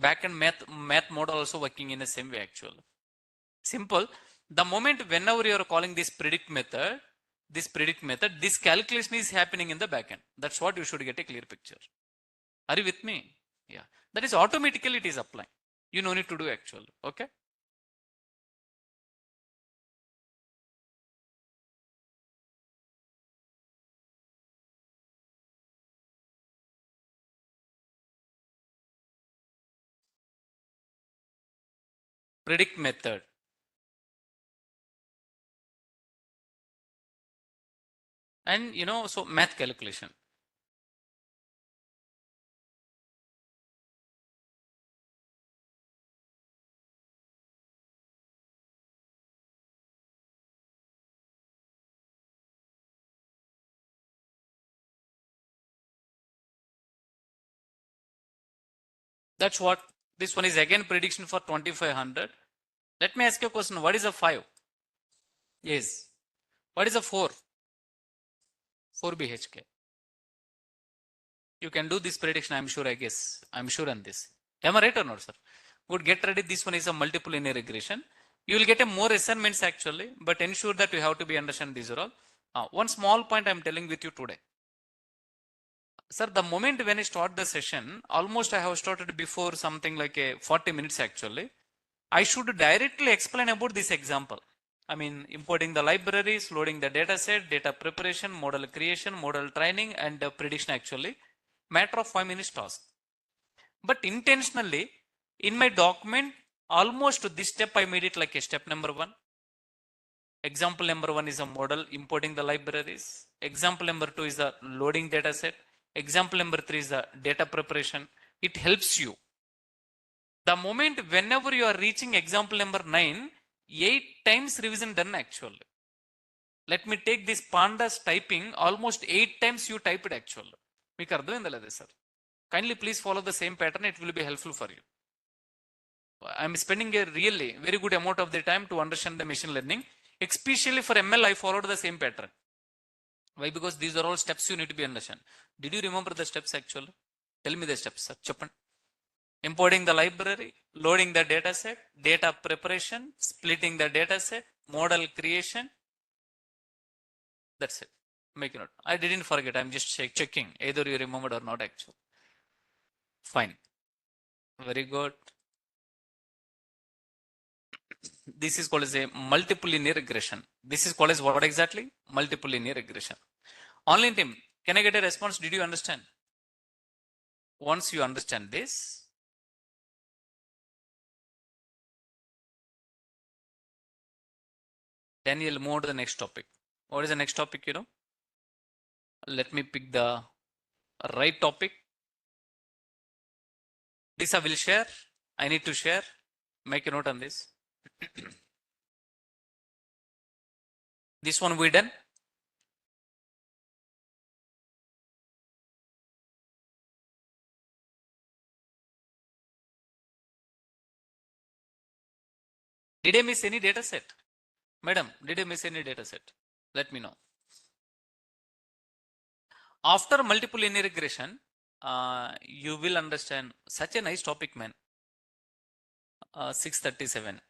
Backend math model also working in the same way actually. Simple. The moment whenever you are calling this predict method, this calculation is happening in the backend. That's what you should get a clear picture. Are you with me? Yeah. That is automatically it is applying. You no need to do actually. Okay. Predict method. And so math calculation. That's what this one is again prediction for 2500. Let me ask you a question. What is a 5? Yes. What is a 4? 4 BHK. You can do this prediction, I'm sure, I guess. I'm sure on this. Am I right or not, sir? Good, get ready. This one is a multiple linear regression. You will get a more assignments actually, but ensure that you have to be understand these are all. One small point I'm telling with you today. Sir, the moment when I start the session, almost I have started before something like a 40 minutes actually. I should directly explain about this example. I mean, importing the libraries, loading the data set, data preparation, model creation, model training, and prediction actually. Matter of 5 minutes task. But intentionally, in my document, almost this step I made it like a step number 1. Example number one is a model importing the libraries. Example number two is the loading data set. Example number three is the data preparation. It helps you. The moment whenever you are reaching example number 9, 8 times revision done actually. Let me take this pandas typing, almost 8 times you typed actually. మీకు అర్థమైందా sir? Kindly please follow the same pattern, it will be helpful for you. I am spending a really very good amount of the time to understand the machine learning. Especially for ML, I followed the same pattern. Why? Because these are all steps you need to be understand. Did you remember the steps actually? Tell me the steps, sir. Chappan. Importing the library, loading the data set, data preparation, splitting the data set, model creation. That's it. Make a note. I didn't forget. I'm just checking either you remembered or not actually. Fine. Very good. This is called as a multiple linear regression. This is called as what exactly? Multiple linear regression. Online team, can I get a response? Did you understand? Once you understand this, then you'll move to the next topic. What is the next topic, you know? Let me pick the right topic. This I will share. I need to share. Make a note on this. This one we done. Did I miss any data set? Madam, did I miss any data set? Let me know. After multiple linear regression, you will understand such a nice topic, man. 637.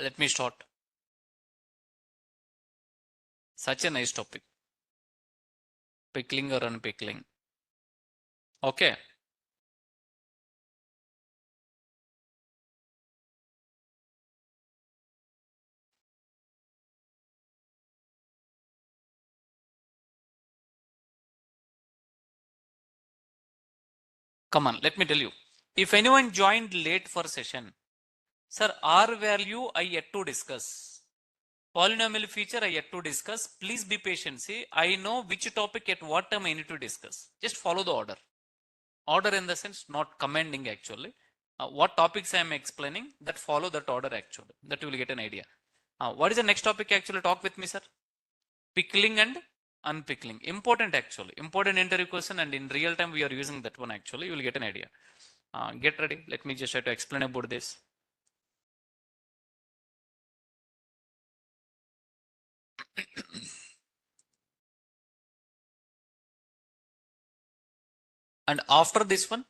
Let me start. Such a nice topic. Pickling or unpickling. Okay. Come on, let me tell you. If anyone joined late for session, sir, R value I yet to discuss. Polynomial feature I yet to discuss. Please be patient. See, I know which topic at what time I need to discuss. Just follow the order. Order in the sense, not commanding actually. What topics I am explaining, that follow that order actually. That you will get an idea. What is the next topic actually? Talk with me, sir. Pickling and unpickling. Important actually. Important interview question, and in real time we are using that one actually. You will get an idea. Get ready. Let me just try to explain about this. And after this one,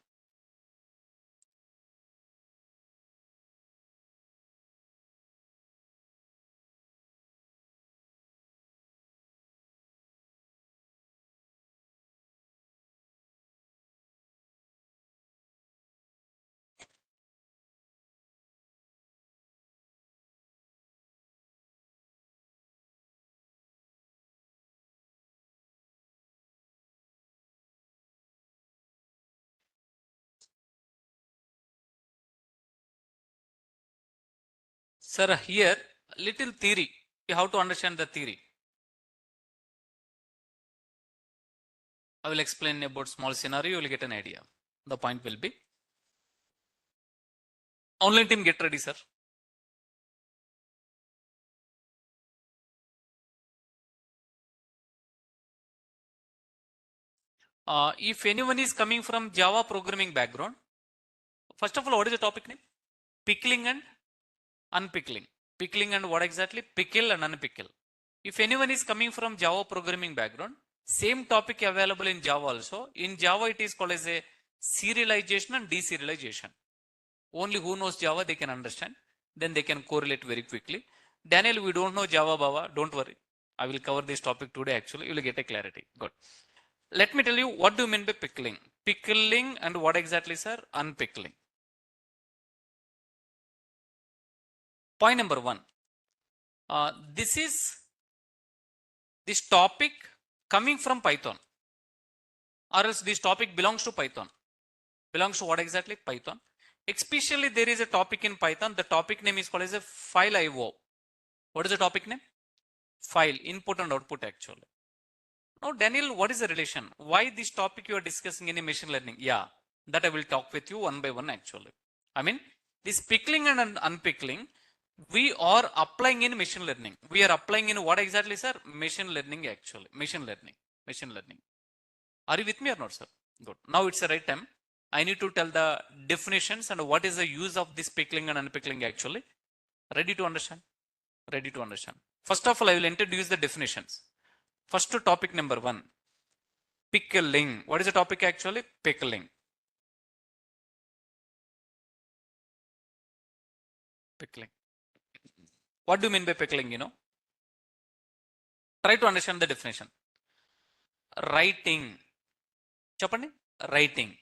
sir, here little theory. You have to understand the theory. I will explain about small scenario. You will get an idea. The point will be. Online team, get ready, sir. If anyone is coming from Java programming background, first of all, what is the topic name? Pickling and unpickling. Pickling and what exactly? Pickle and unpickle. If anyone is coming from Java programming background, same topic available in Java also. In Java, it is called as a serialization and deserialization. Only who knows Java, they can understand. Then they can correlate very quickly. Daniel, we don't know Java, Baba. Don't worry. I will cover this topic today actually. You will get a clarity. Good. Let me tell you what do you mean by pickling. Pickling and what exactly, sir? Unpickling. Point number one. This is this topic coming from Python, or else this topic belongs to Python. Belongs to what exactly? Python. Especially there is a topic in Python. The topic name is called as a file IO. What is the topic name? File, input and output actually. Now, Daniel, what is the relation? Why this topic you are discussing in a machine learning? Yeah, that I will talk with you one by one actually. I mean, this pickling and unpickling, we are applying in machine learning. We are applying in what exactly, sir? Machine learning actually. Machine learning. Are you with me or not, sir? Good. Now it's the right time. I need to tell the definitions and what is the use of this pickling and unpickling actually. Ready to understand? Ready to understand. First of all, I will introduce the definitions. First to topic number 1. Pickling. What is the topic actually? Pickling. Pickling. What do you mean by pickling, you know? Try to understand the definition. Writing. Chapandi? Writing.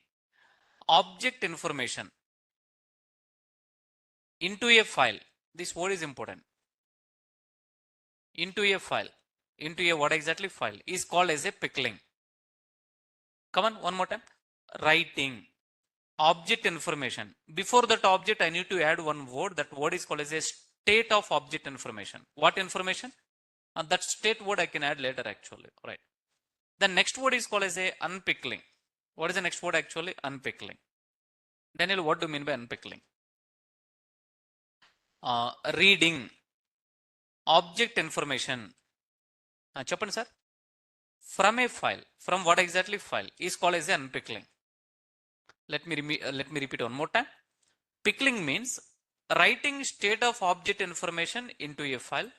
Object information into a file. This word is important. Into a file. Into a what exactly file is called as a pickling. Come on, one more time. Writing. Object information. Before that object, I need to add one word. That word is called as a state of object information. What information? That state word I can add later actually. Right. The next word is called as a unpickling. What is the next word actually? Unpickling. Daniel, what do you mean by unpickling? Reading object information. Chappan sir. From a file. From what exactly file is called as a unpickling. Let me repeat one more time. Pickling means writing state of object information into a file.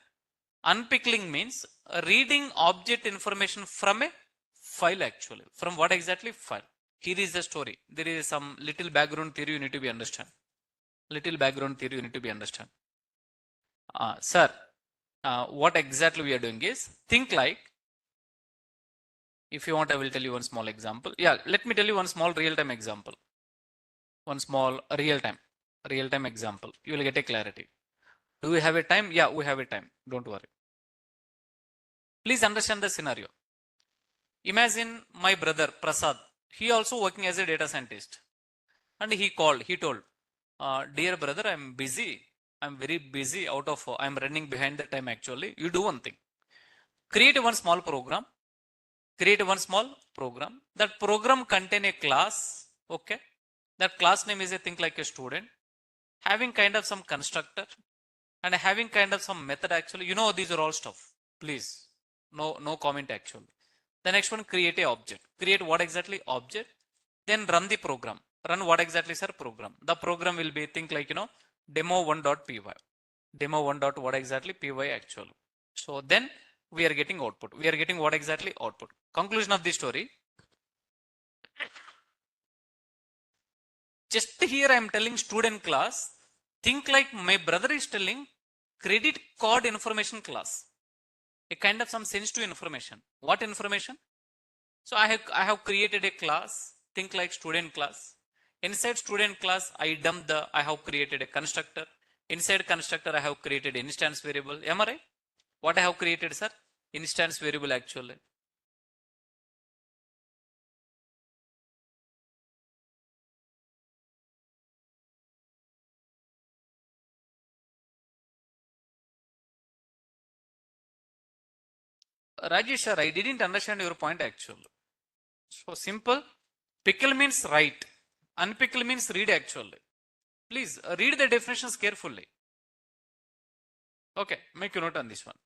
Unpickling means reading object information from a file actually. From what exactly? File. Here is the story. There is some little background theory you need to be understand. Little background theory you need to be understand. Sir, what exactly we are doing is, think like, if you want I will tell you one small example. Yeah, let me tell you one small real-time example. One small real-time example. You will get a clarity. Do we have a time? Yeah, we have a time. Don't worry. Please understand the scenario. Imagine my brother Prasad. He also working as a data scientist. And he told, dear brother, I'm busy. I'm very busy I'm running behind the time actually. You do one thing. Create one small program. That program contain a class. Okay. That class name is a thing like a student. Having kind of some constructor. And having kind of some method actually. You know, these are all stuff. Please. No comment actually. The next one, create a object. Create what exactly? Object. Then run the program. Run what exactly, sir? Program. The program will be think like, you know, demo1.py. Demo1. What exactly? Py actually. So then we are getting output. We are getting what exactly? Output. Conclusion of the story. Just here I am telling student class. Think like my brother is telling credit card information class. A kind of some sensitive information. What information? So I have created a class, think like student class. Inside student class, I have created a constructor. Inside constructor, I have created instance variable. Am I right? What I have created, sir? Instance variable actually. Rajesh sir, I didn't understand your point actually. So simple. Pickle means write. Unpickle means read actually. Please read the definitions carefully. Okay, make a note on this one.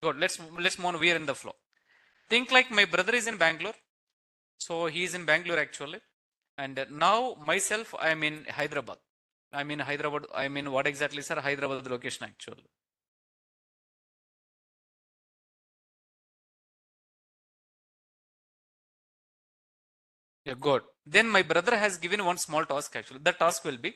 Good. Let's move on. We are in the flow. Think like my brother is in Bangalore. So he is in Bangalore actually. And now myself, I am in Hyderabad. I mean what exactly, sir? Hyderabad location actually. Yeah, good. Then my brother has given one small task actually. The task will be,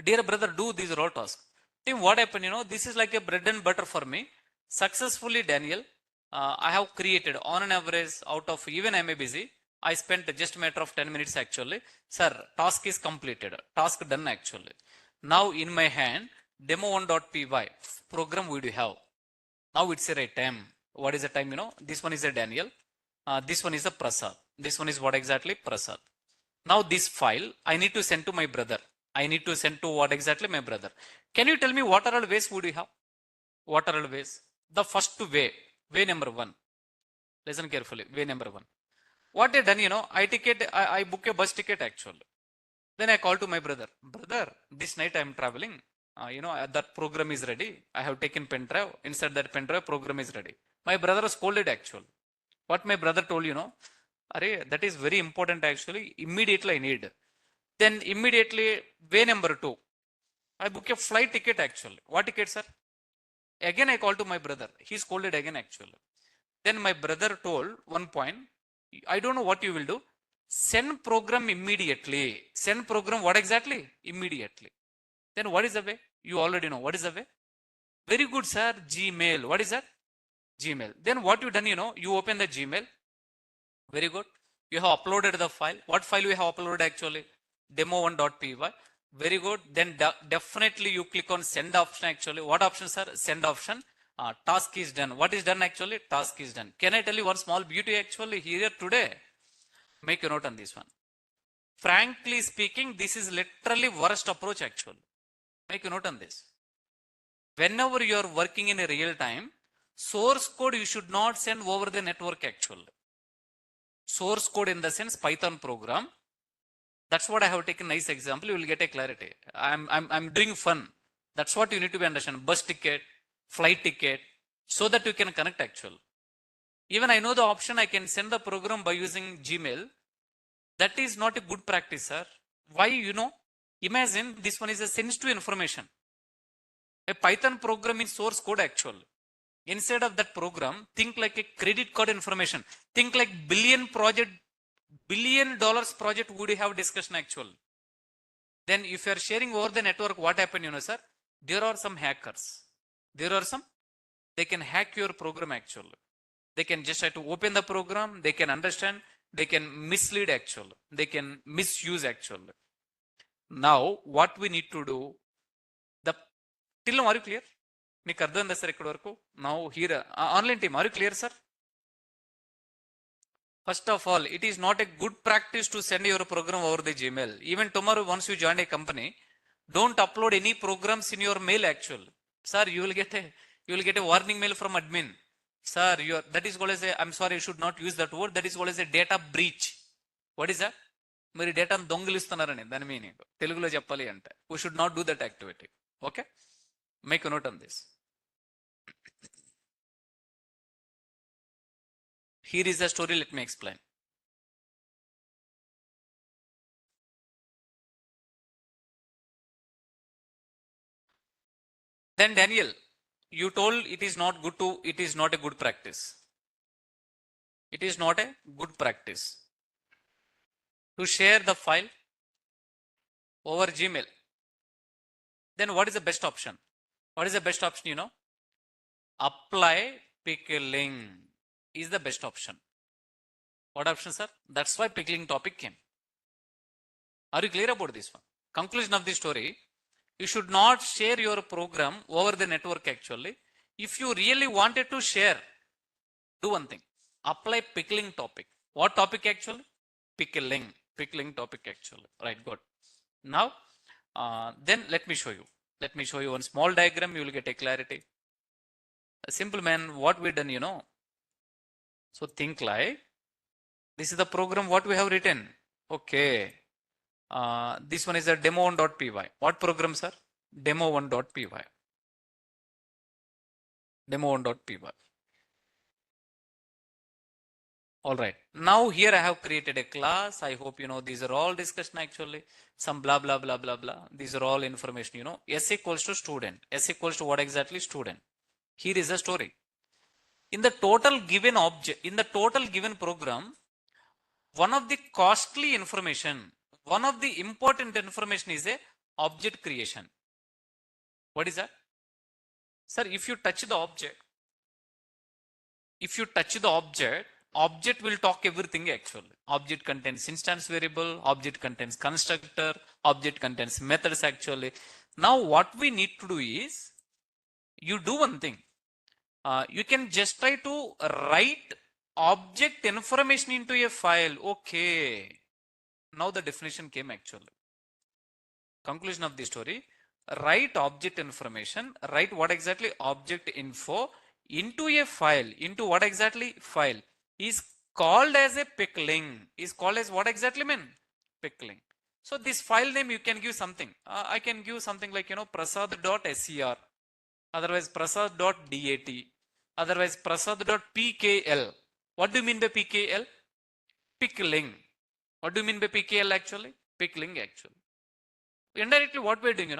dear brother, do these raw tasks. Then what happened? You know, this is like a bread and butter for me. Successfully, Daniel, I have created on an average out of, even I am busy, I spent just a matter of 10 minutes actually. Sir, task is completed. Task done actually. Now in my hand, demo1.py program we do have. Now it's a right time. What is the time? You know, this one is a Daniel. This one is a Prasad. This one is what exactly? Prasad. Now this file I need to send to my brother. I need to send to what exactly? My brother. Can you tell me what are all ways would you have? What are all ways? The first way number one. Listen carefully. Way number one. What I done, I book a bus ticket actually. Then I call to my brother. Brother, this night I am traveling. That program is ready. I have taken pen drive. Inside that pen drive, program is ready. My brother scolded actually. What my brother told, Arey, that is very important actually. Immediately I need. Then immediately, way number two. I book a flight ticket actually. What ticket, sir? Again, I call to my brother. He scolded again actually. Then my brother told one point. I don't know what you will do. Send program immediately. Send program what exactly? Immediately. Then what is the way? You already know. What is the way? Very good, sir. Gmail. What is that? Gmail. Then what you done, you open the Gmail. Very good. You have uploaded the file. What file you have uploaded actually? Demo1.py. Very good. Then definitely you click on send option actually. What option, sir? Send option. Task is done. What is done actually? Task is done. Can I tell you one small beauty actually here today? Make a note on this one. Frankly speaking, this is literally worst approach actually. Make a note on this. Whenever you are working in a real time, source code you should not send over the network actually. Source code in the sense Python program. That's what I have taken nice example. You will get a clarity. I'm doing fun. That's what you need to be understand. Bus ticket, flight ticket, so that you can connect actually. Even I know the option I can send the program by using Gmail. That is not a good practice, sir. Why? Imagine this one is a sensitive information. A Python program in source code actually. Instead of that program, think like a credit card information. Think like $1 billion project would have discussion actually. Then if you are sharing over the network, what happened, sir? There are some hackers. They can hack your program actually. They can just try to open the program. They can understand. They can mislead actually. They can misuse actually. Now, what we need to do, till now, are you clear? Now here, online team, are you clear, sir? First of all, it is not a good practice to send your program over the Gmail. Even tomorrow, once you join a company, don't upload any programs in your mail actually. Sir, you will get a warning mail from admin. Sir, that is called as I'm sorry, you should not use that word. That is called as a data breach. What is that? మీరు డేటాను దొంగిలిస్తున్నారని దాని meaning తెలుగులో చెప్పాలి అంటే we should not do that activity. Okay? Make a note on this. Here is the story, let me explain. Then Daniel, you told it is not a good practice. It is not a good practice to share the file over Gmail. Then what is the best option? What is the best option, Apply pickling is the best option. What option, sir? That's why pickling topic came. Are you clear about this one? Conclusion of the story, you should not share your program over the network actually. If you really wanted to share, do one thing. Apply pickling topic. What topic actually? Pickling topic actually. Right, good. Now, then let me show you. Let me show you one small diagram. You will get a clarity. A simple man, what we done, So think like, this is the program what we have written. Okay. This one is a demo1.py. What program, sir? Demo1.py. Demo1.py. All right. Now here I have created a class. I hope these are all discussion actually. Some blah blah blah blah blah. These are all information. S equals to student. S equals to what exactly? Student. Here is the story. In the total given object, in the total given program, one of the costly information, one of the important information is a object creation. What is that? Sir, if you touch the object will talk everything actually. Object contains instance variable, object contains constructor, object contains methods actually. Now what we need to do is, you do one thing. You can just try to write object information into a file. Okay. Now the definition came actually. Conclusion of the story. write object information, write what exactly object info into a file, into what exactly file is called as a pickling, is called as what exactly mean? Pickling. So this file name you can give something. I can give something like, prasad.ser, otherwise prasad.dat, otherwise prasad.pkl. What do you mean by pkl? Pickling. What do you mean by pkl actually? Pickling actually. Indirectly what we're doing,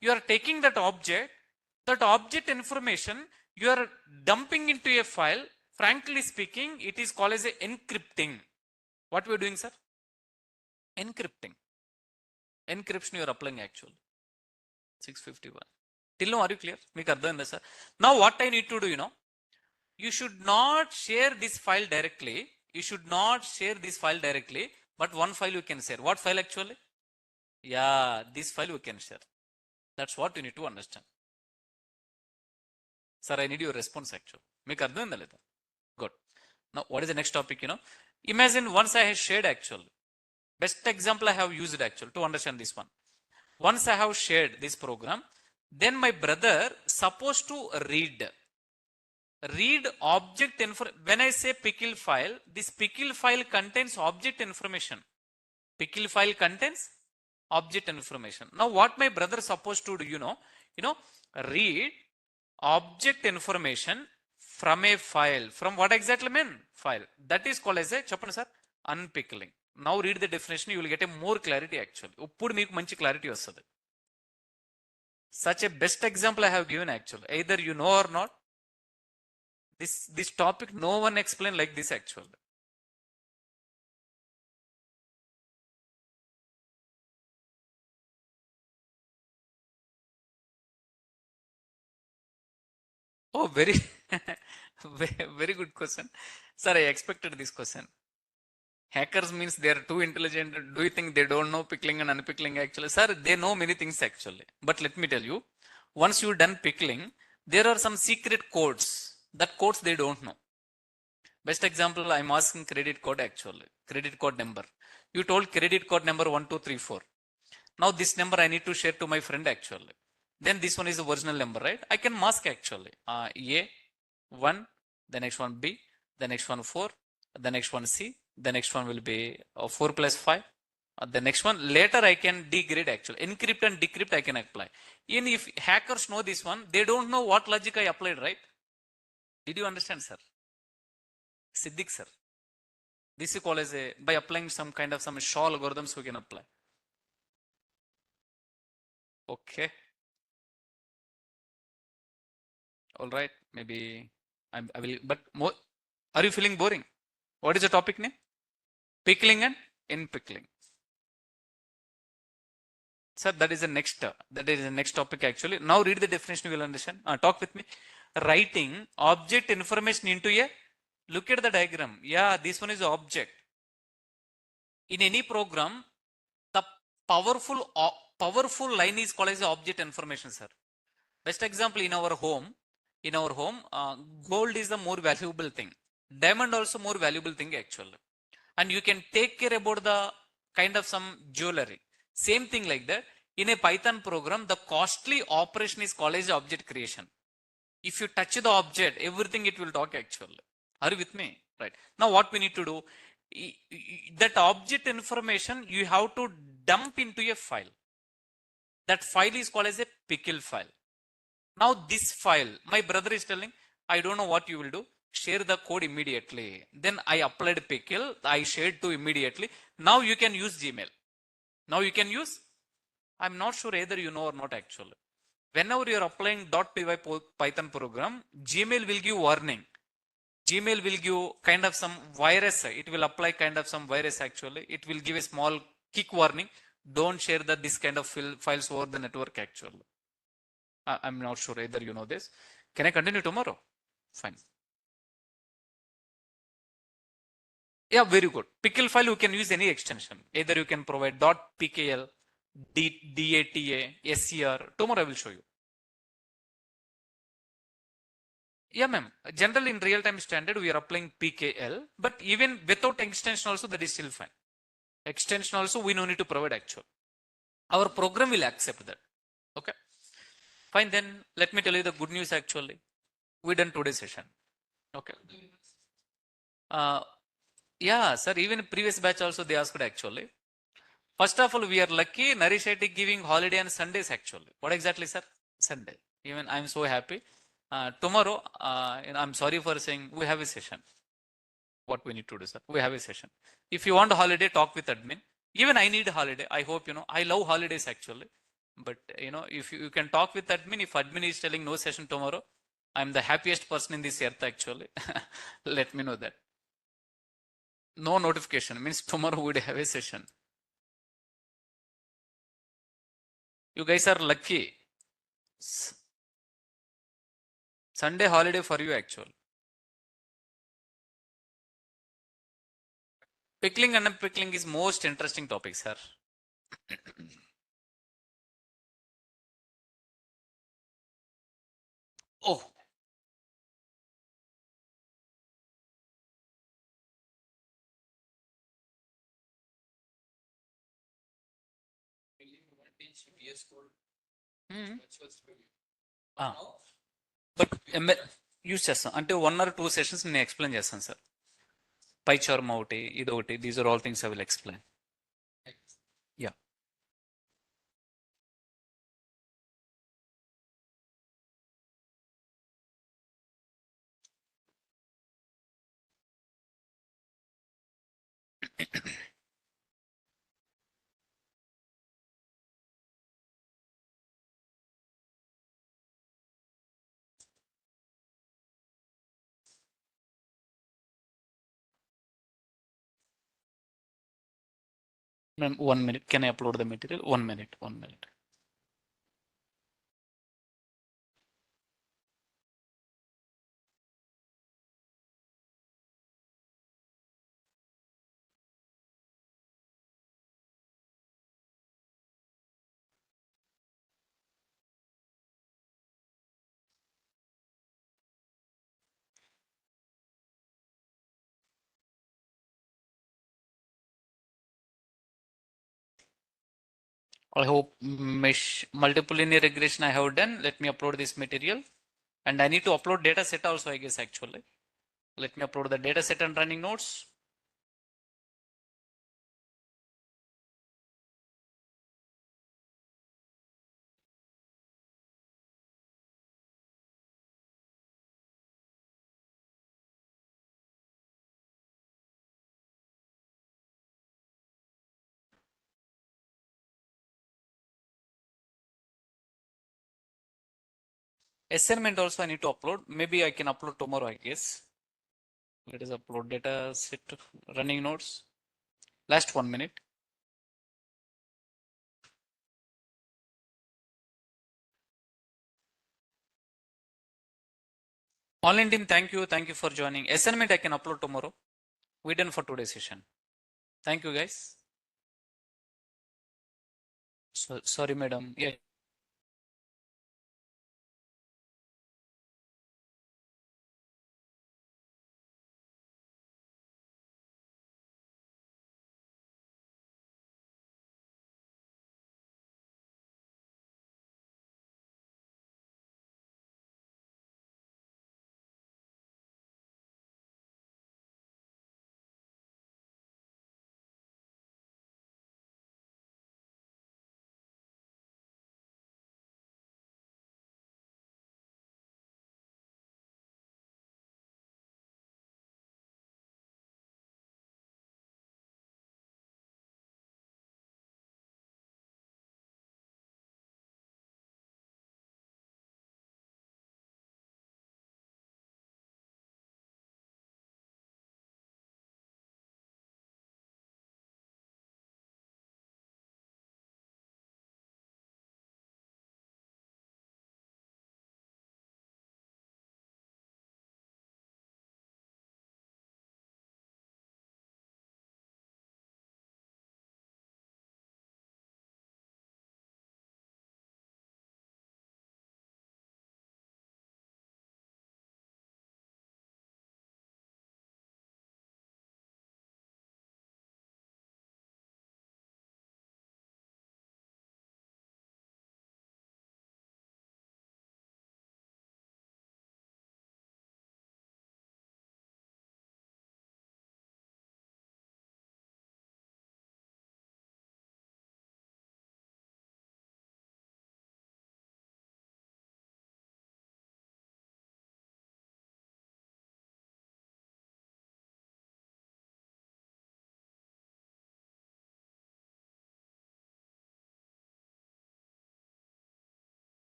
you are taking that object information, you are dumping into a file. Frankly speaking, it is called as a encrypting. What we're doing, sir? Encrypting. Encryption you are applying actually. 651. Till now, are you clear? Sir. Now what I need to do, you should not share this file directly. You should not share this file directly, but one file you can share. What file actually? Yeah, this file you can share. That's what you need to understand. Sir, I need your response actually. Good. Now, what is the next topic? Imagine once I have shared actually. Best example I have used actually to understand this one. Once I have shared this program, then my brother supposed to read object info. When I say pickle file, this pickle file contains object information. Pickle file contains object information. Now, what my brother supposed to do, read object information from a file. From what exactly mean? File. That is called as a, chappan sir, unpickling. Now read the definition, you will get a more clarity actually. Uppudu meeku manchi clarity vastadi. Such a best example I have given actually. Either you know or not. This topic no one explained like this actually. Oh, very, very good question. Sir, I expected this question. Hackers means they are too intelligent. Do you think they don't know pickling and unpickling actually? Sir, they know many things actually. But let me tell you, once you're done pickling, there are some secret codes. That codes they don't know. Best example, I'm asking credit code actually. Credit code number. You told credit code number 1234. Now this number I need to share to my friend actually. Then this one is the original number, right? I can mask actually. A, 1, the next one B, the next one 4, the next one C, the next one will be 4 plus 5. The next one, later I can degrade actually. Encrypt and decrypt I can apply. Even if hackers know this one, they don't know what logic I applied, right? Did you understand, sir? Siddiq, sir. This is called as a, by applying some kind of some SHA algorithms we can apply. Okay. All right. Maybe I will, but more, are you feeling boring? What is the topic name? Pickling and in pickling. Sir, that is the next topic actually. Now read the definition, you will understand. Talk with me. Writing object information into a, look at the diagram. Yeah, this one is object. In any program, the powerful line is called as object information, sir. Best example in our home, gold is the more valuable thing. Diamond also more valuable thing actually. And you can take care about the kind of some jewelry. Same thing like that. In a Python program, the costly operation is called as object creation. If you touch the object, everything it will talk actually. Are you with me? Right. Now what we need to do, that object information you have to dump into a file. That file is called as a pickle file. Now this file, my brother is telling, I don't know what you will do. Share the code immediately. Then I applied pickle, I shared to immediately. Now you can use Gmail. Now you can use, I'm not sure either you know or not actually. Whenever you are applying .py Python program, Gmail will give warning. Gmail will give kind of some virus. It will apply kind of some virus actually. It will give a small kick warning. Don't share this kind of files over the network actually. I'm not sure either you know this. Can I continue tomorrow? Fine. Yeah, very good. Pickle file, you can use any extension. Either you can provide .pkl, data, ser. Tomorrow I will show you. Yeah, ma'am. Generally in real-time standard, we are applying PKL, but even without extension also, that is still fine. Extension also, we no need to provide actual. Our program will accept that. Okay, fine. Then let me tell you the good news. Actually, we done today's session. Okay. Uh, yeah, sir. Even previous batch also they asked actually. First of all, we are lucky. Naresh Shetty giving holiday on Sundays actually. What exactly, sir? Sunday. Even I'm so happy. Tomorrow, I'm sorry for saying we have a session. What we need to do, sir? We have a session. If you want a holiday, talk with admin. Even I need a holiday. I hope you know. I love holidays actually. But you know, if you can talk with admin, if admin is telling no session tomorrow, I'm the happiest person in this earth actually. Let me know that. No notification means tomorrow we'd have a session. You guys are lucky. Sunday holiday for you actually. Pickling and unpickling is most interesting topic, sir. Oh, hmm. Ah, but use చేస్తాం అంటే 1 or 2 sessions నేను explain చేస్తాను sir PyCharm ఒకటి ఇది ఒకటి these are all things I will explain yeah ma'am 1 minute can I upload the material 1 minute. I hope mesh multiple linear regression I have done. Let me upload this material and I need to upload data set also I guess actually. Let me upload the data set and running notes. Assignment also I need to upload. Maybe I can upload tomorrow, I guess. Let us upload data set running nodes. Last 1 minute. Online team, thank you. Thank you for joining. Assignment I can upload tomorrow. We done for today's session. Thank you, guys. So, sorry, madam. Yeah.